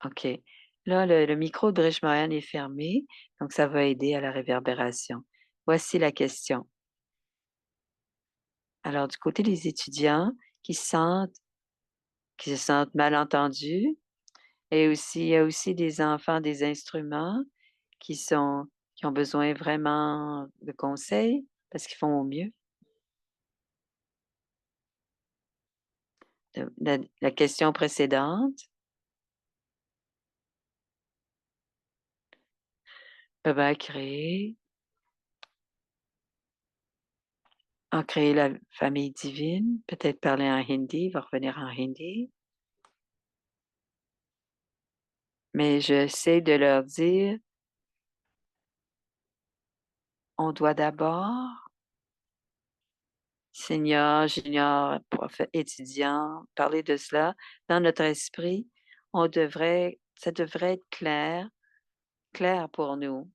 OK. Là, le micro de Bridge Moyenne est fermé, donc ça va aider à la réverbération. Voici la question. Alors, du côté des étudiants qui qui se sentent mal entendus et aussi, il y a aussi des enfants des instruments qui ont besoin vraiment de conseils parce qu'ils font au mieux. La question précédente, Baba a créé la famille divine, peut-être parler en hindi, va revenir en hindi. Mais j'essaie de leur dire: «On doit d'abord, senior, junior, prof étudiant, parler de cela dans notre esprit. Ça devrait être clair pour nous,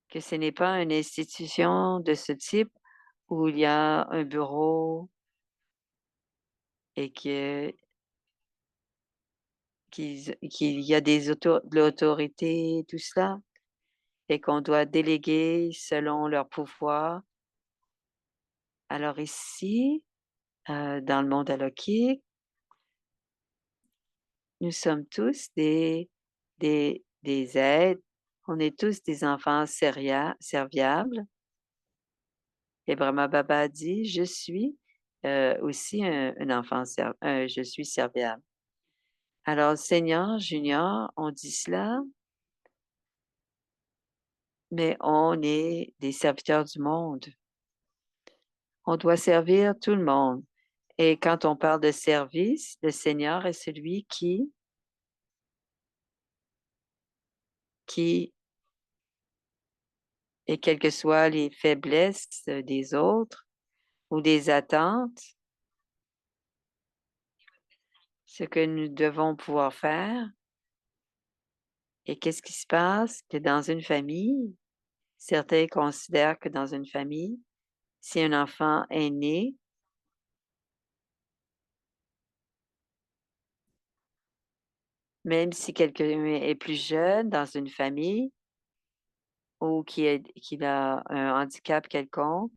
que ce n'est pas une institution de ce type où il y a un bureau et qu'il y a de l'autorité, tout cela et qu'on doit déléguer selon leur pouvoir. Alors ici, dans le monde alokhique, nous sommes tous des êtres, on est tous des enfants serviables et Brahma Baba dit: «Je suis, aussi un enfant je suis serviable». Alors senior, junior, on dit cela, mais on est des serviteurs du monde. On doit servir tout le monde et quand on parle de service, le senior est celui qui et quelles que soient les faiblesses des autres ou des attentes, ce que nous devons pouvoir faire et qu'est-ce qui se passe? Que dans une famille, certains considèrent que dans une famille, si un enfant est né, même si quelqu'un est plus jeune dans une famille ou qu'il a un handicap quelconque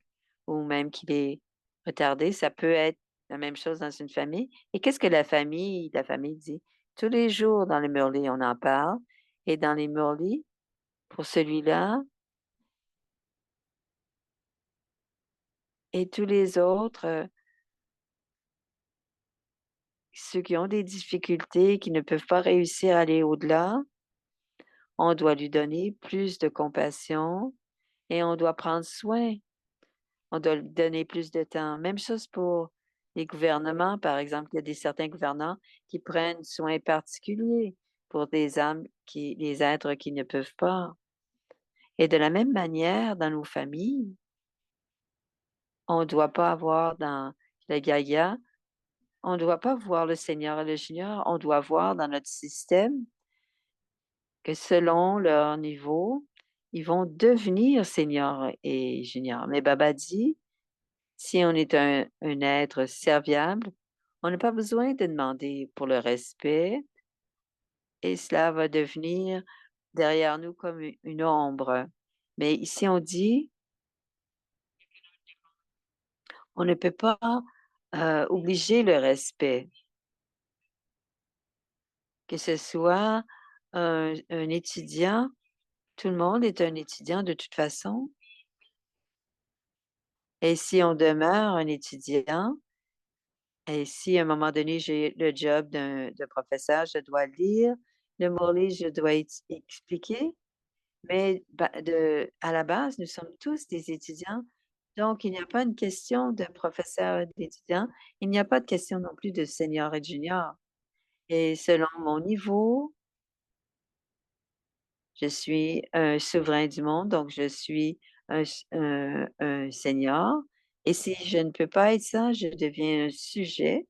ou même qu'il est retardé, ça peut être la même chose dans une famille. Et qu'est-ce que la famille dit? Tous les jours dans les Murli, on en parle et dans les Murli, pour celui-là et tous les autres, ceux qui ont des difficultés, qui ne peuvent pas réussir à aller au-delà, On doit lui donner plus de compassion et on doit prendre soin. On doit lui donner plus de temps. Même chose pour les gouvernements, par exemple. Il y a certains gouvernants qui prennent soin particulier pour des âmes des êtres qui ne peuvent pas. Et de la même manière, dans nos familles, on ne doit pas avoir dans le gaïa, on ne doit pas voir le senior et le junior, on doit voir dans notre système que selon leur niveau, ils vont devenir seniors et juniors. Mais Baba dit, si on est un être serviable, on n'a pas besoin de demander pour le respect et cela va devenir derrière nous comme une ombre. Mais ici, on dit, on ne peut pas obliger le respect, que ce soit un étudiant, tout le monde est un étudiant de toute façon. Et si on demeure un étudiant, et si à un moment donné, j'ai le job de professeur, je dois lire le mot-clé, je dois expliquer, mais à la base, nous sommes tous des étudiants, donc il n'y a pas une question de professeur et d'étudiant, il n'y a pas de question non plus de senior et de junior. Et selon mon niveau, je suis un souverain du monde, donc je suis un senior et si je ne peux pas être ça, je deviens un sujet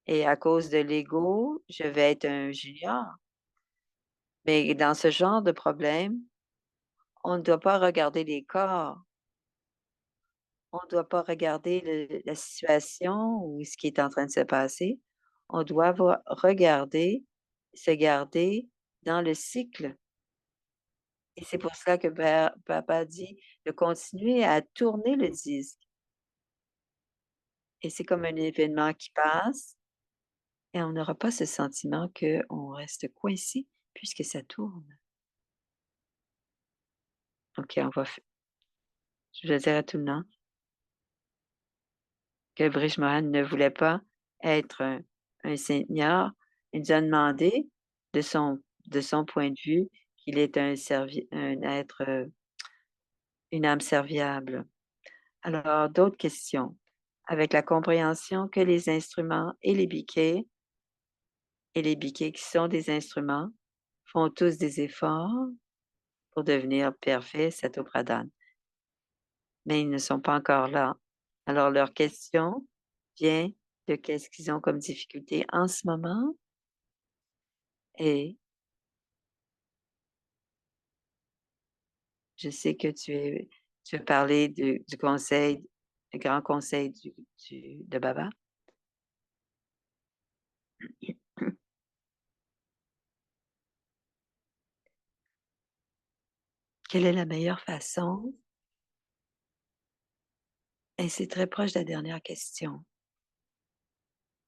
et à cause de l'ego, je vais être un junior. Mais dans ce genre de problème, on ne doit pas regarder les corps, on ne doit pas regarder la situation ou ce qui est en train de se passer. On doit regarder, se garder dans le cycle. Et c'est pour cela que papa dit de continuer à tourner le disque. Et c'est comme un événement qui passe et on n'aura pas ce sentiment qu'on reste coincé puisque ça tourne. OK, je vais dire à tout le monde que Brish Mohan ne voulait pas être un seigneur. Il nous a demandé de son point de vue qu'il est un être, une âme serviable. Alors, d'autres questions? Avec la compréhension que les instruments et les biquets qui sont des instruments font tous des efforts pour devenir parfaits Satopradhan, mais ils ne sont pas encore là. Alors, leur question vient de qu'est-ce qu'ils ont comme difficulté en ce moment et je sais que tu veux parler du conseil, du grand conseil de Baba. Quelle est la meilleure façon? Et c'est très proche de la dernière question.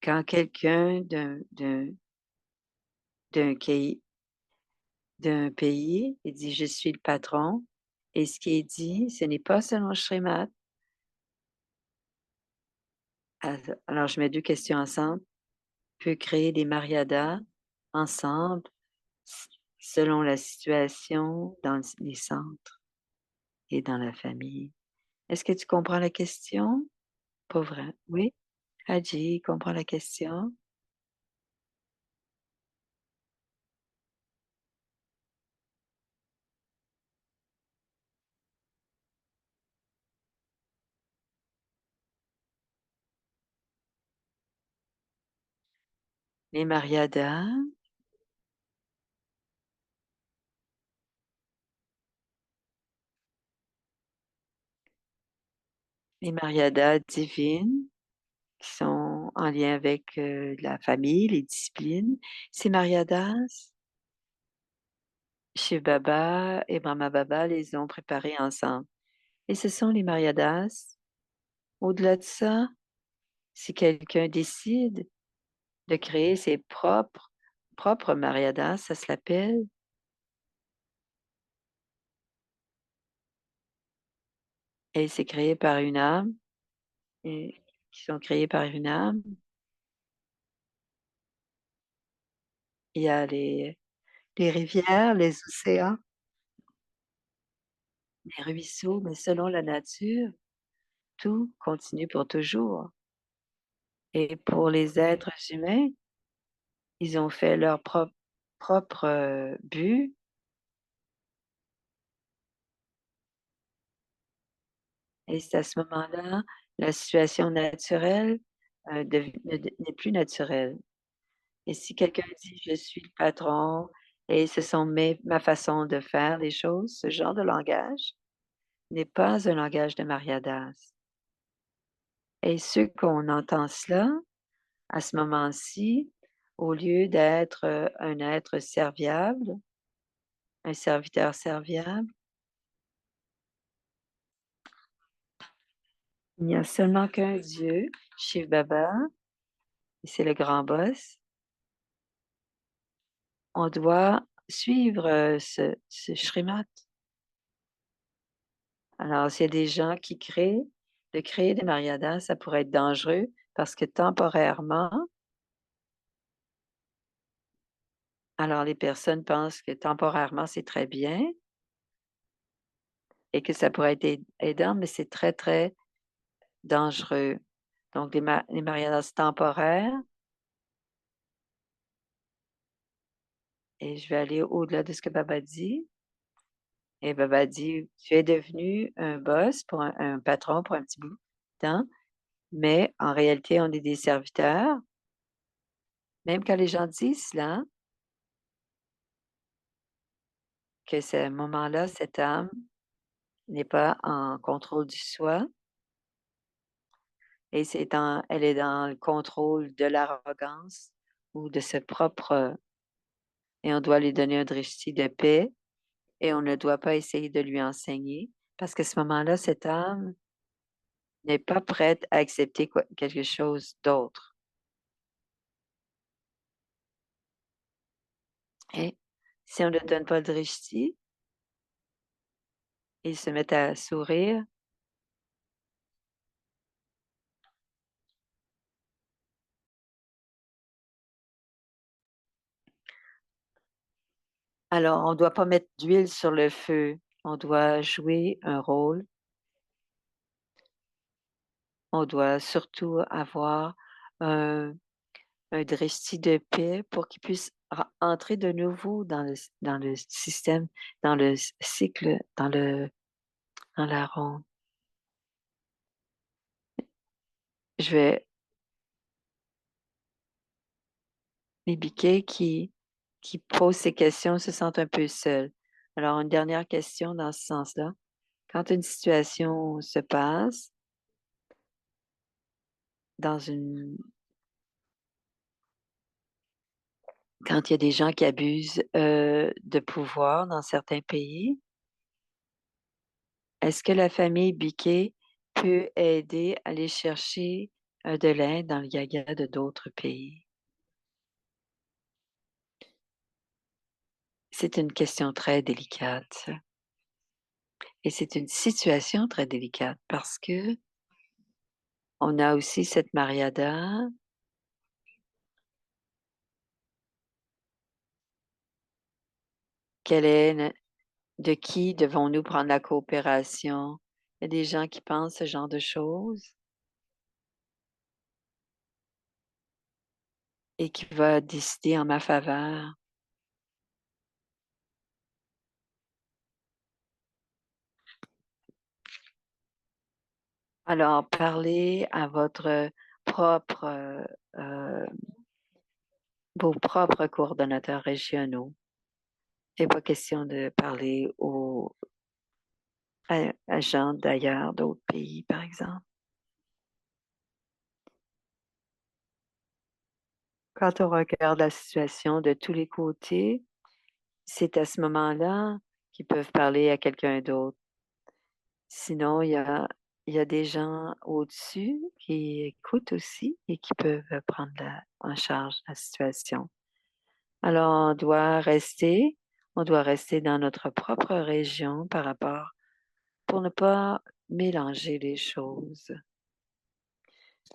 Quand quelqu'un d'un pays d'un pays, il dit: «Je suis le patron» et ce qui est dit, ce n'est pas selon le Shrimat. Alors je mets 2 questions ensemble. Peut créer des mariadas ensemble s selon la situation dans les centres et dans la famille. Est-ce que tu comprends la question? Pas vrai. Oui? Hadji comprend la question? Les mariadas divines qui sont en lien avec, la famille, les disciplines. Ces mariadas, Shiv Baba et Brahma Baba les ont préparés ensemble et ce sont les mariadas. Au-delà de ça, si quelqu'un décide de créer ses propres mariadas, ça se l'appelle et c'est créé par une âme et qui sont créés par une âme. Il y a les rivières, les océans, les ruisseaux, mais selon la nature, tout continue pour toujours. Et pour les êtres humains, ils ont fait leur propre but. Et c'est à ce moment-là, la situation naturelle n'est plus naturelle. Et si quelqu'un dit: «Je suis le patron et ce sont ma façon de faire les choses», ce genre de langage n'est pas un langage de Mariadas. Et ceux qu'on entend cela, à ce moment-ci, au lieu d'être, un être serviable, un serviteur serviable, il n'y a seulement qu'un Dieu, Shiv Baba, et c'est le grand boss. On doit suivre, ce shrimat. Alors, s'il y a des gens qui de créer des mariadas, ça pourrait être dangereux parce que temporairement, alors les personnes pensent que temporairement, c'est très bien et que ça pourrait être aidant, mais c'est très, très dangereux. Donc les mariadas temporaires, et je vais aller au-delà de ce que Baba dit. Et Baba dit: «Tu es devenu un boss pour un patron pour un petit bout de temps, mais en réalité, on est des serviteurs». Même quand les gens disent cela, que ce moment-là, cette âme n'est pas en contrôle du soi et elle est dans le contrôle de l'arrogance ou de ce propre, et on doit lui donner un drishti de paix et on ne doit pas essayer de lui enseigner parce qu'à ce moment-là, cette âme n'est pas prête à accepter quelque chose d'autre. Et si on ne donne pas le drishti, il se met à sourire. Alors, on ne doit pas mettre d'huile sur le feu. On doit jouer un rôle. On doit surtout avoir un drishti de paix pour qu'il puisse entrer de nouveau dans le système, dans le cycle, dans la ronde. Je vais les biquets qui posent ces questions se sentent un peu seuls. Alors, une dernière question dans ce sens-là. Quand une situation se passe dans une quand il y a des gens qui abusent, de pouvoir dans certains pays, est-ce que la famille Biquet peut aider à aller chercher, de l'aide dans le gaga de d'autres pays? C'est une question très délicate et c'est une situation très délicate parce que on a aussi cette Mariada. Quelle est ne De qui devons-nous prendre la coopération? Il y a des gens qui pensent ce genre de choses et qui va décider en ma faveur. Alors, parlez à votre propre, heu, vos propres coordonnateurs régionaux. Il n'est pas question de parler aux à gens d'ailleurs, d'autres pays, par exemple. Quand on regarde la situation de tous les côtés, c'est à ce moment-là qu'ils peuvent parler à quelqu'un d'autre. Sinon, il y a des gens au-dessus qui écoutent aussi et qui peuvent prendre en charge la situation. Alors, on doit rester dans notre propre région par rapport pour ne pas mélanger les choses.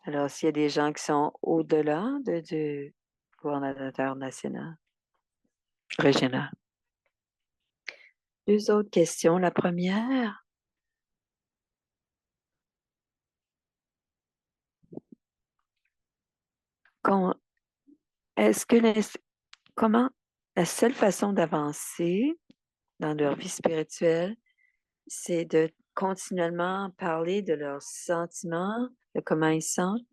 Alors, s'il y a des gens qui sont au-delà du coordonnateur national. Regina. Deux autres questions. La première, est-ce que comment la seule façon d'avancer dans leur vie spirituelle, c'est de continuellement parler de leurs sentiments, de comment ils sentent,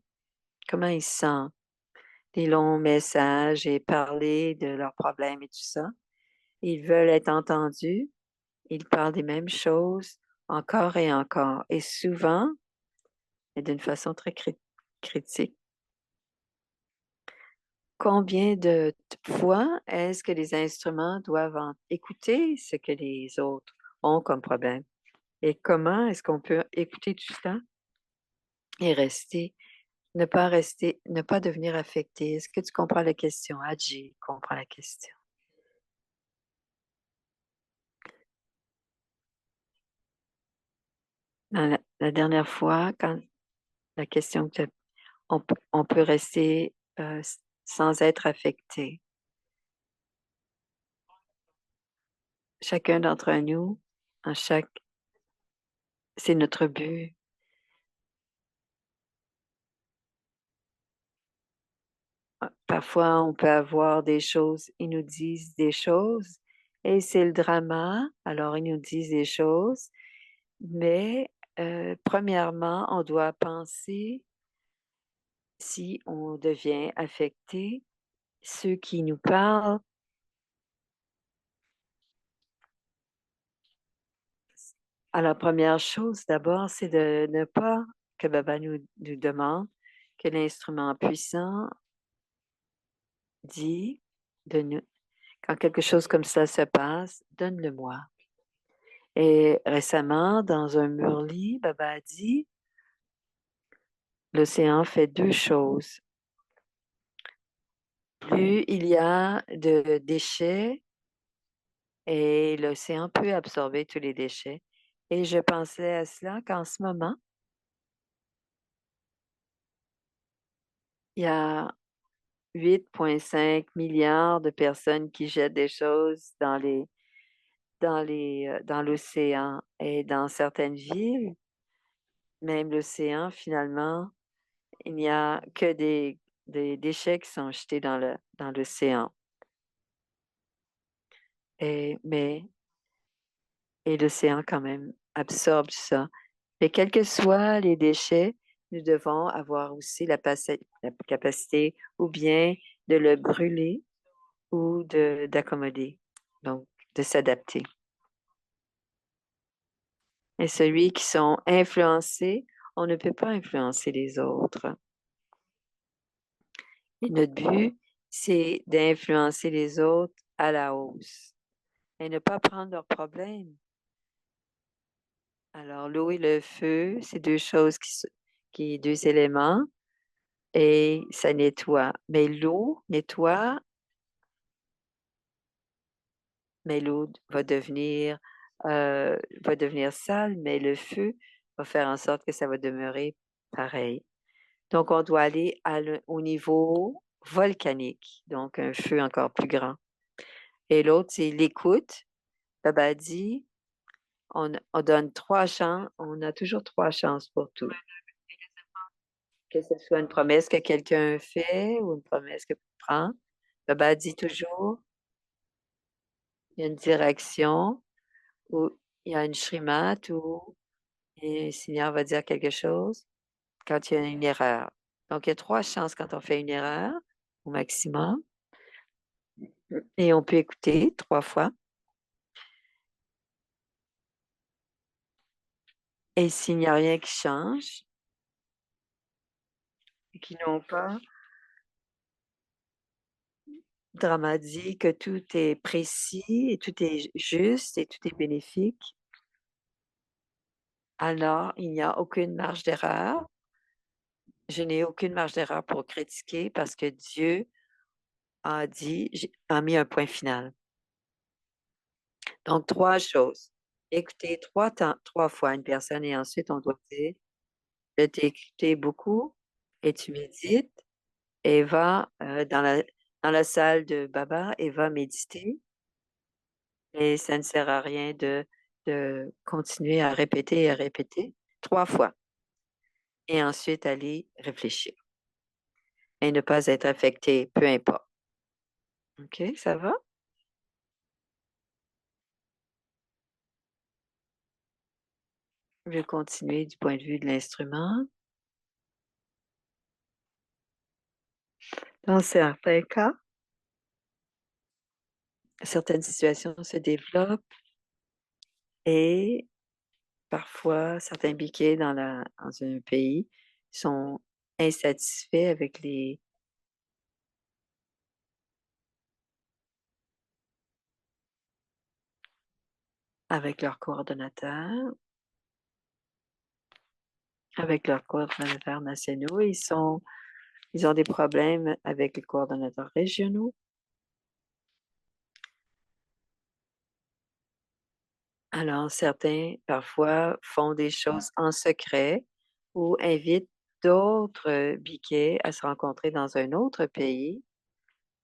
des longs messages et parler de leurs problèmes et tout ça. Ils veulent être entendus. Ils parlent des mêmes choses encore et encore, et souvent, et d'une façon très critique. Combien de fois est-ce que les instruments doivent écouter ce que les autres ont comme problème? Et comment est-ce qu'on peut écouter tout ça et ne pas devenir affecté? Est-ce que tu comprends la question? Adji comprend la question. La dernière fois, quand la question que on peut rester sans être affecté. Chacun d'entre nous, c'est notre but. Parfois, on peut avoir des choses, ils nous disent des choses et c'est le drama, alors ils nous disent des choses, mais premièrement, on doit penser si on devient affecté, ceux qui nous parlent. Alors, première chose d'abord, c'est de ne pas que Baba nous demande que l'instrument puissant dit de nous, quand quelque chose comme ça se passe, donne-le-moi. Et récemment, dans un murli, Baba a dit, l'océan fait deux choses. Plus il y a de déchets, et l'océan peut absorber tous les déchets. Et je pensais à cela qu'en ce moment, il y a 8,5 milliards de personnes qui jettent des choses dans l'océan. Et dans certaines villes, même l'océan, finalement, il n'y a que des déchets qui sont jetés dans l'océan. Et l'océan, quand même, absorbe ça. Mais quels que soient les déchets, nous devons avoir aussi la capacité ou bien de le brûler ou d'accommoder, donc de s'adapter. Et celui qui sont influencés, on ne peut pas influencer les autres. Et notre but, c'est d'influencer les autres à la hausse et ne pas prendre leurs problèmes. Alors, l'eau et le feu, c'est deux choses deux éléments et ça nettoie. Mais l'eau nettoie, mais l'eau va devenir sale, mais le feu va faire en sorte que ça va demeurer pareil. Donc, on doit aller au niveau volcanique, donc un feu encore plus grand. Et l'autre, c'est l'écoute. Baba dit, on donne 3 chances, on a toujours 3 chances pour tout. Que ce soit une promesse que quelqu'un fait ou une promesse que tu prends. Baba dit toujours, il y a une direction ou il y a une shrimat ou un Seigneur va dire quelque chose quand il y a une erreur. Donc, il y a 3 chances quand on fait une erreur au maximum. Et on peut écouter 3 fois. Et s'il n'y a rien qui change, et qui n'ont pas dramatique, que tout est précis et tout est juste et tout est bénéfique, alors il n'y a aucune marge d'erreur. Je n'ai aucune marge d'erreur pour critiquer parce que Dieu a mis un point final. Donc, 3 choses. Écouter 3 fois une personne et ensuite on doit dire, je t'ai écouté beaucoup et tu médites et va dans dans la salle de Baba et va méditer. Et ça ne sert à rien de continuer à répéter et à répéter 3 fois et ensuite aller réfléchir et ne pas être affecté, peu importe. OK, ça va? Je vais continuer du point de vue de l'instrument. Dans certains cas, certaines situations se développent et parfois certains biquets dans un pays sont insatisfaits avec leurs coordonnateurs, nationaux. Ils ont des problèmes avec les coordonnateurs régionaux. Alors, certains, parfois, font des choses en secret ou invitent d'autres biquets à se rencontrer dans un autre pays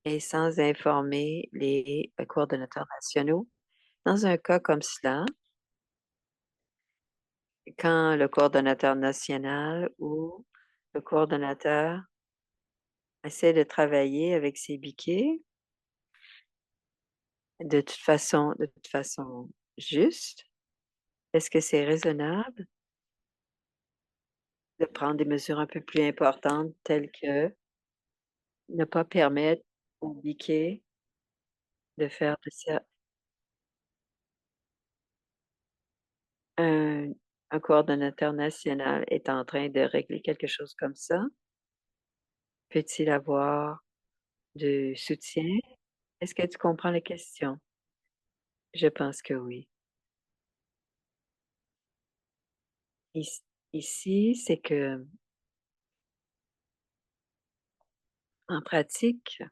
et sans informer les coordonnateurs nationaux. Dans un cas comme cela, quand le coordonnateur national ou le coordonnateur essaie de travailler avec ses biquets de toute façon juste, est-ce que c'est raisonnable de prendre des mesures un peu plus importantes telles que ne pas permettre aux biquets de faire de cer un coordonnateur national est en train de régler quelque chose comme ça? Peut-il avoir du soutien? Est-ce que tu comprends la question? Je pense que oui. Ici c'est que, en pratique,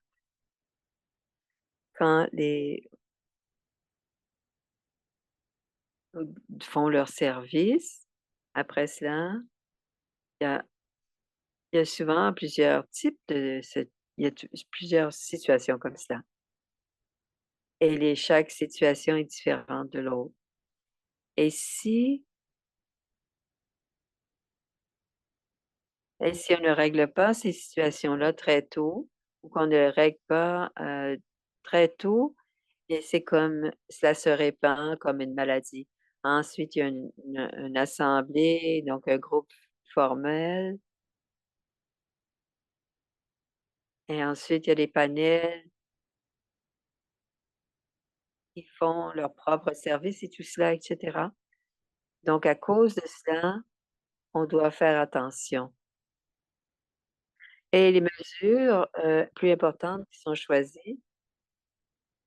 quand les font leur service, après cela, il y a il y a souvent plusieurs types de ce il y a plusieurs situations comme cela et chaque situation est différente de l'autre et si on ne règle pas ces situations-là très tôt ou qu'on ne les règle pas, très tôt et c'est comme cela se répand comme une maladie. Ensuite, il y a une assemblée, donc un groupe formel et ensuite il y a des panels qui font leur propre service et tout cela et cetera. Donc à cause de cela, on doit faire attention et les mesures, plus importantes qui sont choisies,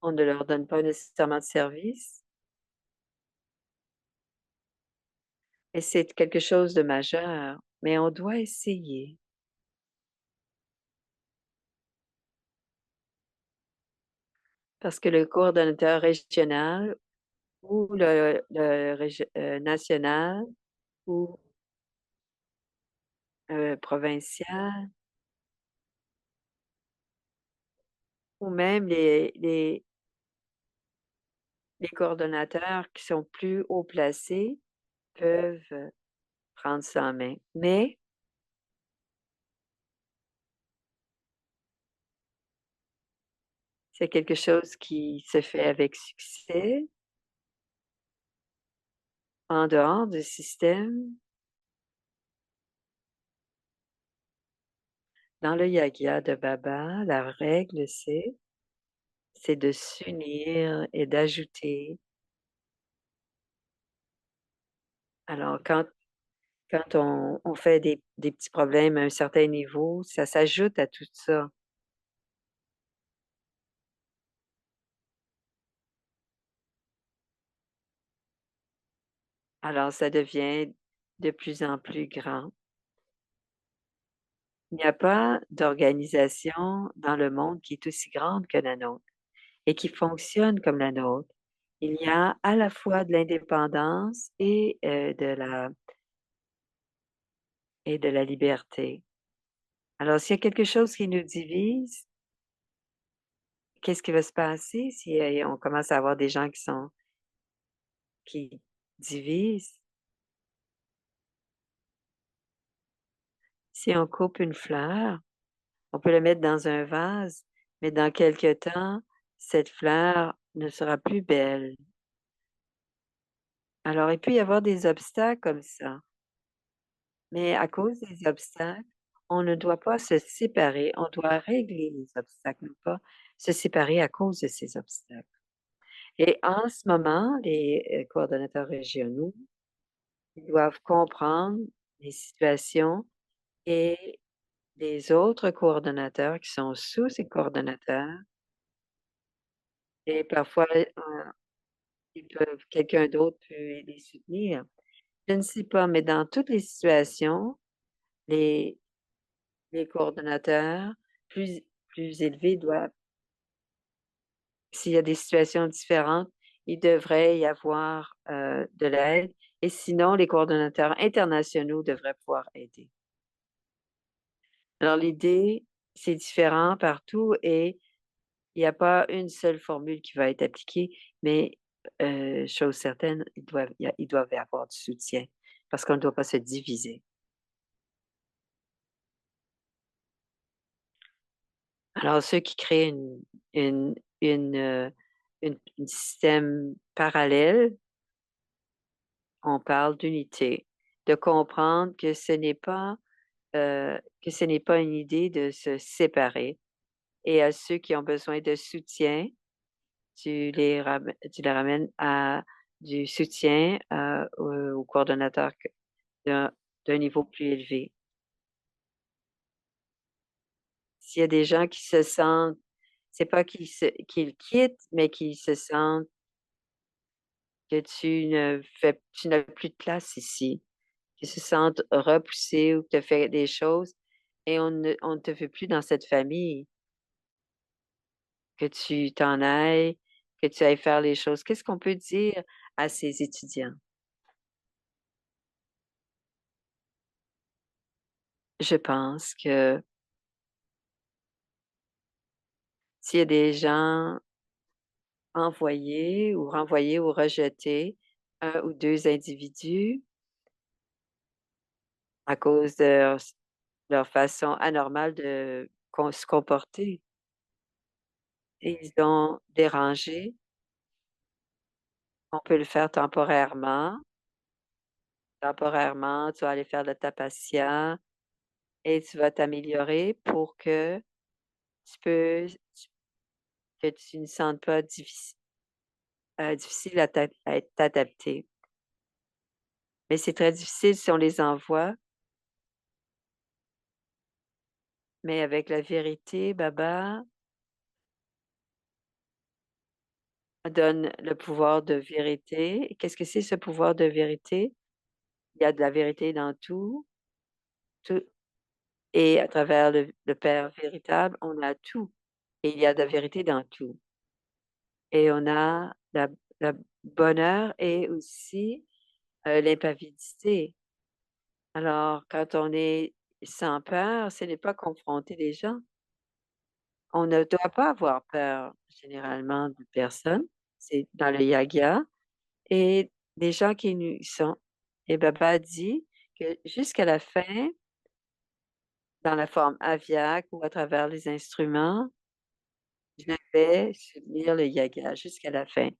on ne leur donne pas nécessairement de service et c'est quelque chose de majeur, mais on doit essayer parce que le coordonnateur régional ou national ou, provincial ou même les coordonnateurs qui sont plus haut placés peuvent prendre ça en main. Mais c'est quelque chose qui se fait avec succès en dehors du système. Dans le yagya de Baba, la règle, c'est de s'unir et d'ajouter. Alors quand on fait des petits problèmes à un certain niveau, ça s'ajoute à tout ça. Alors ça devient de plus en plus grand. Il n'y a pas d'organisation dans le monde qui est aussi grande que la nôtre et qui fonctionne comme la nôtre. Il y a à la fois de l'indépendance et de la liberté. Alors s'il y a quelque chose qui nous divise, qu'est-ce qui va se passer si, on commence à avoir des gens qui divisent? Si on coupe une fleur, on peut la mettre dans un vase, mais dans quelque temps, cette fleur ne sera plus belle. Alors, il peut y avoir des obstacles comme ça, mais à cause des obstacles, on ne doit pas se séparer, on doit régler les obstacles, non pas se séparer à cause de ces obstacles. Et en ce moment, les, coordonnateurs régionaux, ils doivent comprendre les situations et les autres coordonnateurs qui sont sous ces coordonnateurs et parfois, ils peuvent quelqu'un d'autre peut les soutenir. Je ne sais pas, mais dans toutes les situations, les les coordonnateurs plus élevés doivent s'il y a des situations différentes, il devrait y avoir, de l'aide et sinon les coordonnateurs internationaux devraient pouvoir aider. Alors l'idée, c'est différent partout et il n'y a pas une seule formule qui va être appliquée, mais, chose certaine, ils doivent y avoir du soutien parce qu'on ne doit pas se diviser. Alors ceux qui créent une une, heu, une système parallèle, on parle d'unité, de comprendre que ce n'est pas une idée de se séparer et à ceux qui ont besoin de soutien, tu les ramènes à du soutien, au coordonnateur que d'un d'un niveau plus élevé. S'il y a des gens qui se sentent c'est pas qu'ils quittent, mais qu'ils se sentent que tu n'as plus de place ici, qu'ils se sentent repoussés ou que tu as fait des choses et on ne te veut plus dans cette famille, que tu t'en ailles, que tu ailles faire les choses. Qu'est-ce qu'on peut dire à ces étudiants? Je pense que s'il y a des gens envoyés ou renvoyés ou rejetés, un ou 2 individus à cause de leur façon anormale de se comporter. Ils ont dérangé, on peut le faire temporairement. Temporairement, tu vas aller faire de ta tapacia et tu vas t'améliorer pour que tu peux que tu ne sentes pas difficile à t'adapter. Mais c'est très difficile si on les envoie, mais avec la vérité, Baba donne le pouvoir de vérité. Et qu'est-ce que c'est ce pouvoir de vérité? Il y a de la vérité dans tout et à travers le Père véritable, on a tout et il y a de la vérité dans tout et on a la bonheur et aussi, l'impavidité. Alors quand on est sans peur, ce n'est pas confronter les gens. On ne doit pas avoir peur généralement de personne. C'est dans le Yaga et les gens qui nous y sont. Et Baba dit que jusqu'à la fin, dans la forme aviaque ou à travers les instruments, je vais soutenir le Yaga jusqu'à la fin.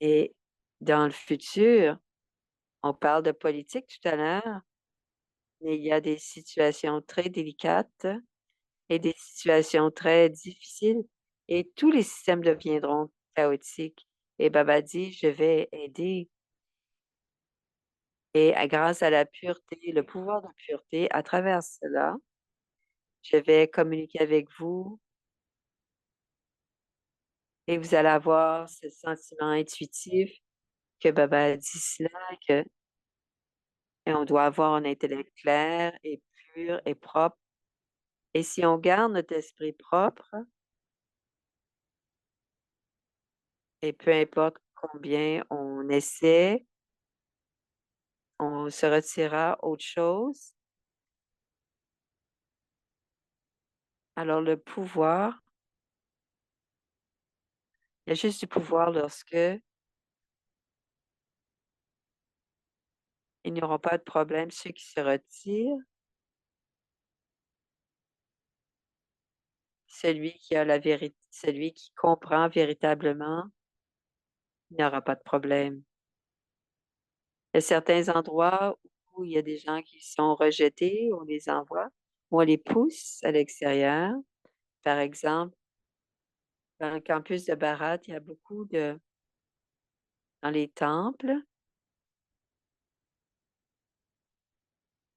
Et dans le futur, on parle de politique tout à l'heure, mais il y a des situations très délicates et des situations très difficiles et tous les systèmes deviendront chaotiques. Et Baba dit: «Je vais aider» et grâce à la pureté, le pouvoir de pureté, à travers cela, je vais communiquer avec vous et vous allez avoir ce sentiment intuitif que Baba a dit cela, que et on doit avoir un intellect clair et pur et propre et si on garde notre esprit propre et peu importe combien on essaie, on se retirera autre chose. Alors le pouvoir Il y a juste du pouvoir lorsque ils n'auront pas de problème, ceux qui se retirent, celui qui a la vérité, celui qui comprend véritablement, il n'aura pas de problème. Il y a certains endroits où il y a des gens qui sont rejetés, on les envoie, ou on les pousse à l'extérieur. Par exemple, dans le campus de Barat, il y a beaucoup de dans les temples,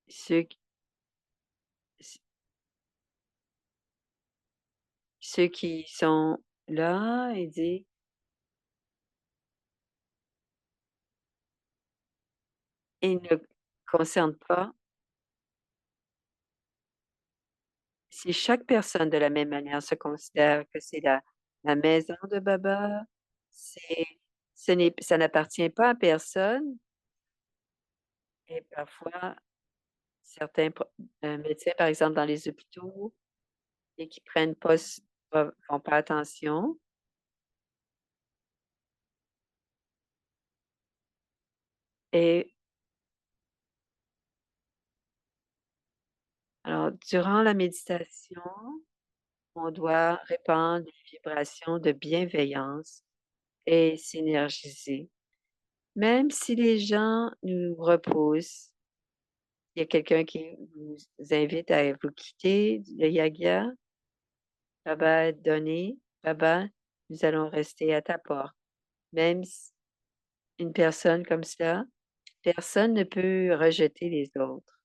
ceux qui c ceux qui sont là et dit ils ne concernent pas si chaque personne de la même manière se considère que c'est la maison de Baba, c'est ça n'appartient pas à personne et parfois certains médecins, par exemple dans les hôpitaux et qui prennent pas s font pas attention et alors durant la méditation, on doit répandre des vibrations de bienveillance et s'énergiser. Même si les gens nous repoussent, il y a quelqu'un qui vous invite à vous quitter le yagya, Baba a donné, Baba, nous allons rester à ta porte. Même s une personne comme cela, personne ne peut rejeter les autres.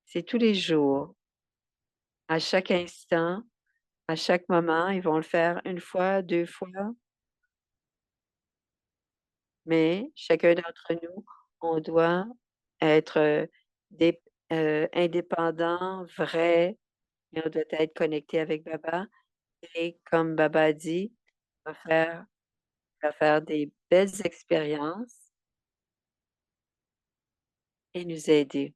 C'est tous les jours, à chaque instant, à chaque moment, ils vont le faire une fois, 2 fois, mais chacun d'entre nous, on doit être, dép indépendant, vrai et on doit être connecté avec Baba et comme Baba a dit, on va faire des belles expériences et nous aider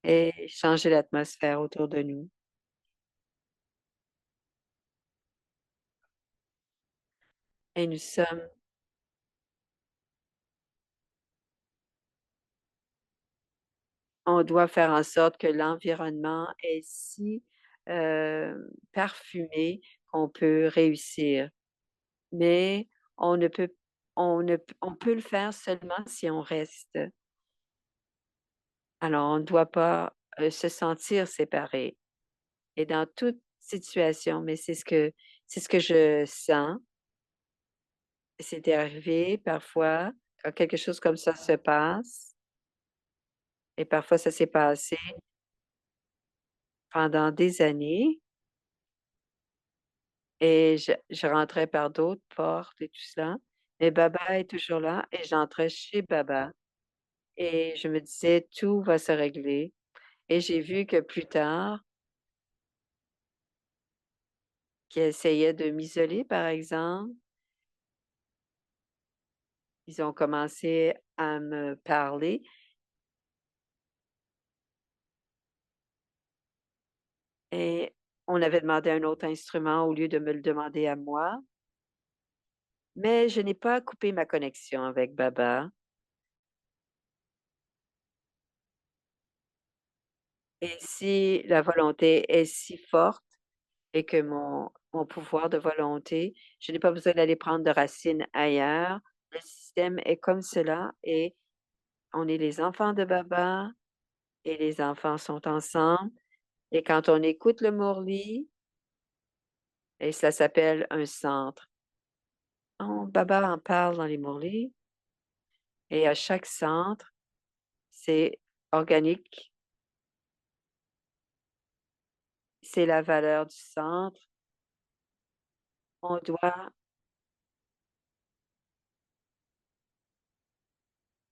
et changer l'atmosphère autour de nous et nous sommes on doit faire en sorte que l'environnement est si, parfumé qu'on peut réussir. Mais on ne peut on ne p on peut le faire seulement si on reste. Alors on ne doit pas, se sentir séparé et dans toute situation, mais c'est ce que je sens. C'est arrivé parfois quand quelque chose comme ça se passe et parfois ça s'est passé pendant des années et je rentrais par d'autres portes et tout cela, mais Baba est toujours là et j'entrais chez Baba et je me disais: «Tout va se régler» et j'ai vu que plus tard, qui essayaient de m'isoler, par exemple, ils ont commencé à me parler et on avait demandé un autre instrument au lieu de me le demander à moi. Mais je n'ai pas coupé ma connexion avec Baba et si la volonté est si forte et que mon pouvoir de volonté, je n'ai pas besoin d'aller prendre de racines ailleurs. Le système est comme cela et on est les enfants de Baba et les enfants sont ensemble et quand on écoute le Mourli et ça s'appelle un centre. Baba en parle dans les Mourlis et à chaque centre, c'est organique, c'est la valeur du centre. On doit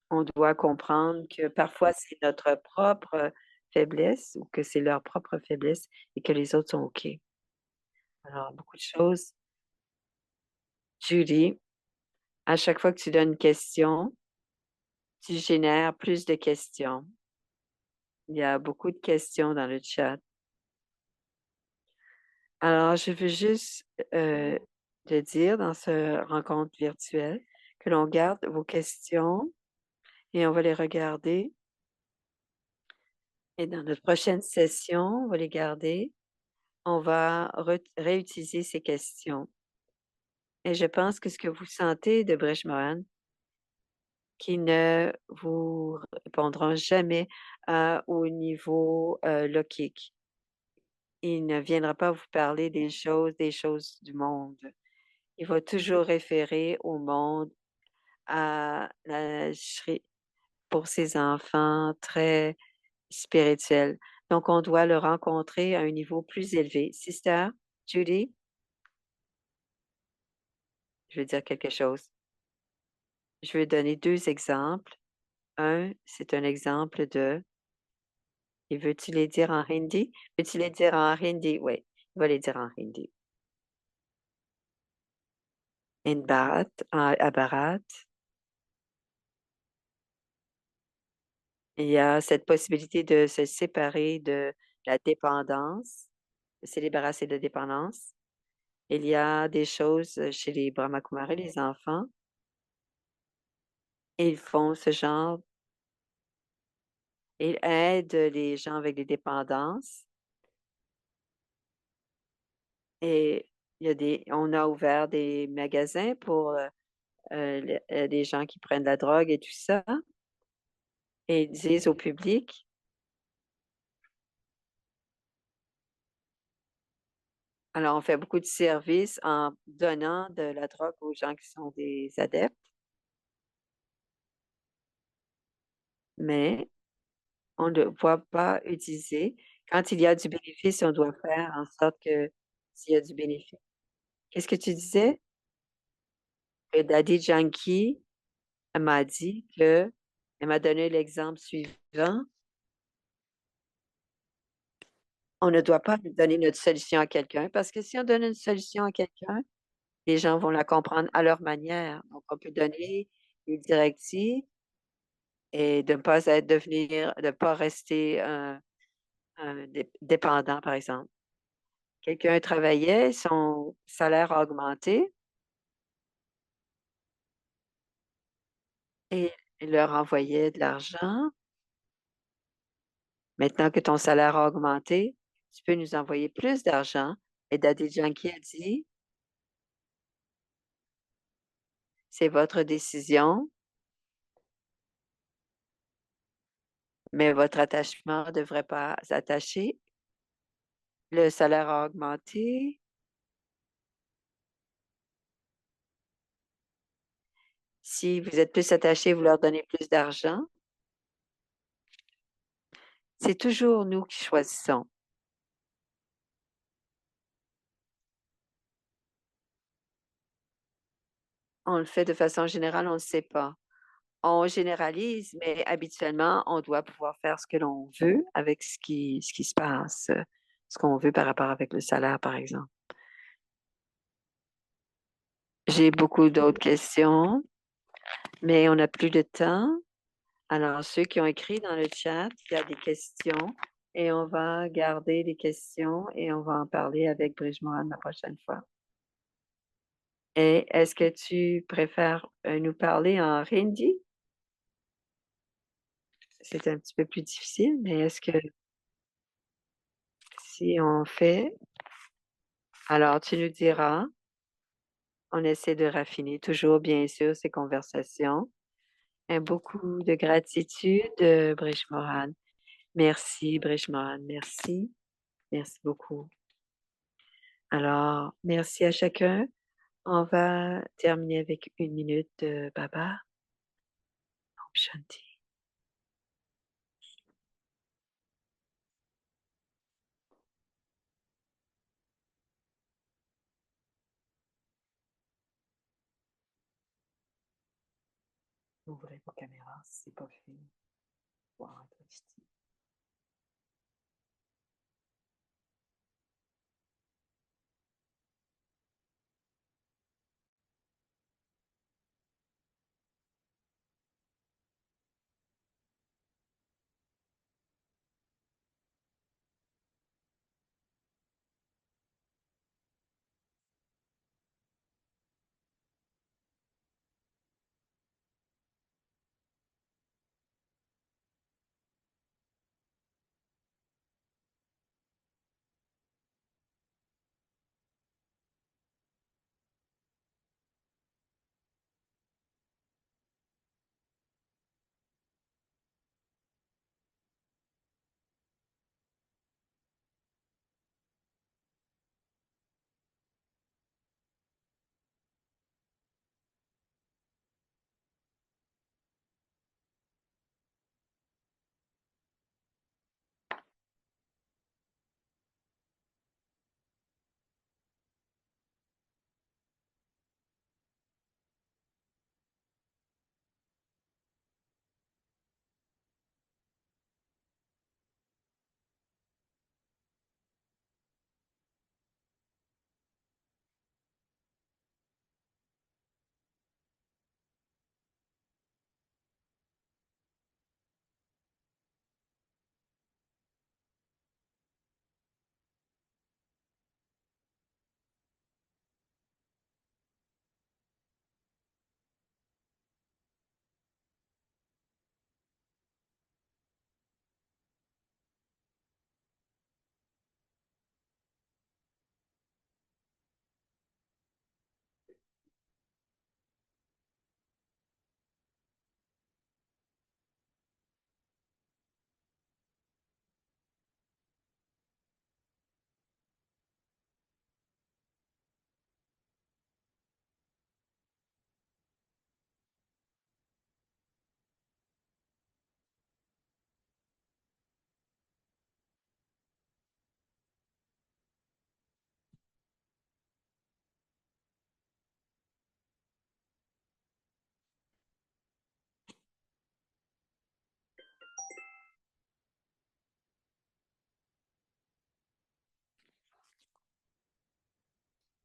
on doit comprendre que parfois c'est notre propre faiblesse ou que c'est leur propre faiblesse et que les autres sont OK. Alors beaucoup de choses. Judy, à chaque fois que tu donnes une question, tu génères plus de questions. Il y a beaucoup de questions dans le chat. Alors, je veux juste te dire dans ce rencontre virtuelle que l'on garde vos questions et on va les regarder. Et dans notre prochaine session, on va les garder. On va réutiliser ces questions. Et je pense que ce que vous sentez de Brejmohan, qui ne vous répondront jamais au niveau logique. Il ne viendra pas vous parler des choses du monde. Il va toujours référer au monde, à la pour ses enfants très spirituels. Donc, on doit le rencontrer à un niveau plus élevé. Sister Judy, je veux dire quelque chose. Je vais donner 2 exemples. Un, c'est un exemple de et veux-tu les dire en hindi? Veux-tu les dire en hindi? Oui, il va les dire en hindi. In Bharat, à Bharat, il y a cette possibilité de se séparer de la dépendance, de se débarrasser de dépendance. Il y a des choses chez les Brahmakumaris, les enfants, et ils font ce genre, ils aident les gens avec des dépendances et il y a on a ouvert des magasins pour les gens qui prennent de la drogue et tout ça. Et ils disent au public, alors on fait beaucoup de services en donnant de la drogue aux gens qui sont des adeptes, mais on ne voit pas utiliser. Quand il y a du bénéfice, on doit faire en sorte que s'il y a du bénéfice. Qu'est-ce que tu disais? Que Daddy Yankee m'a dit que, elle m'a donné l'exemple suivant. On ne doit pas donner notre solution à quelqu'un parce que si on donne une solution à quelqu'un, les gens vont la comprendre à leur manière. Donc, on peut donner des directives et de ne pas devenir, de ne pas rester dépendant, par exemple. Quelqu'un travaillait, son salaire a augmenté et il leur envoyait de l'argent. Maintenant que ton salaire a augmenté, tu peux nous envoyer plus d'argent. Et Daddy Yankee a dit, c'est votre décision, mais votre attachement ne devrait pas s'attacher. Le salaire a augmenté. Si vous êtes plus attaché, vous leur donnez plus d'argent. C'est toujours nous qui choisissons. On le fait de façon générale, on ne le sait pas. On généralise, mais habituellement, on doit pouvoir faire ce que l'on veut avec ce qui se passe, ce qu'on veut par rapport avec le salaire, par exemple. J'ai beaucoup d'autres questions, mais on n'a plus de temps. Alors, ceux qui ont écrit dans le chat, il y a des questions et on va garder les questions et on va en parler avec Bridgemore la prochaine fois. Et est-ce que tu préfères nous parler en hindi? C'est un petit peu plus difficile, mais est-ce que si on fait, alors tu nous diras, on essaie de raffiner toujours, bien sûr, ces conversations. Et beaucoup de gratitude, Brij Merci, Brij merci. Merci beaucoup. Alors, merci à chacun. On va terminer avec 1 minute de Baba. Om Shanti. Ouvrez vos caméras si c'est pas fait. Wow,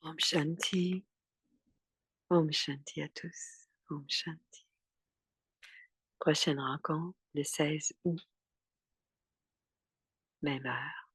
Om Shanti. Om Shanti à tous. Om Shanti. Prochaine rencontre le 16 août, même heure.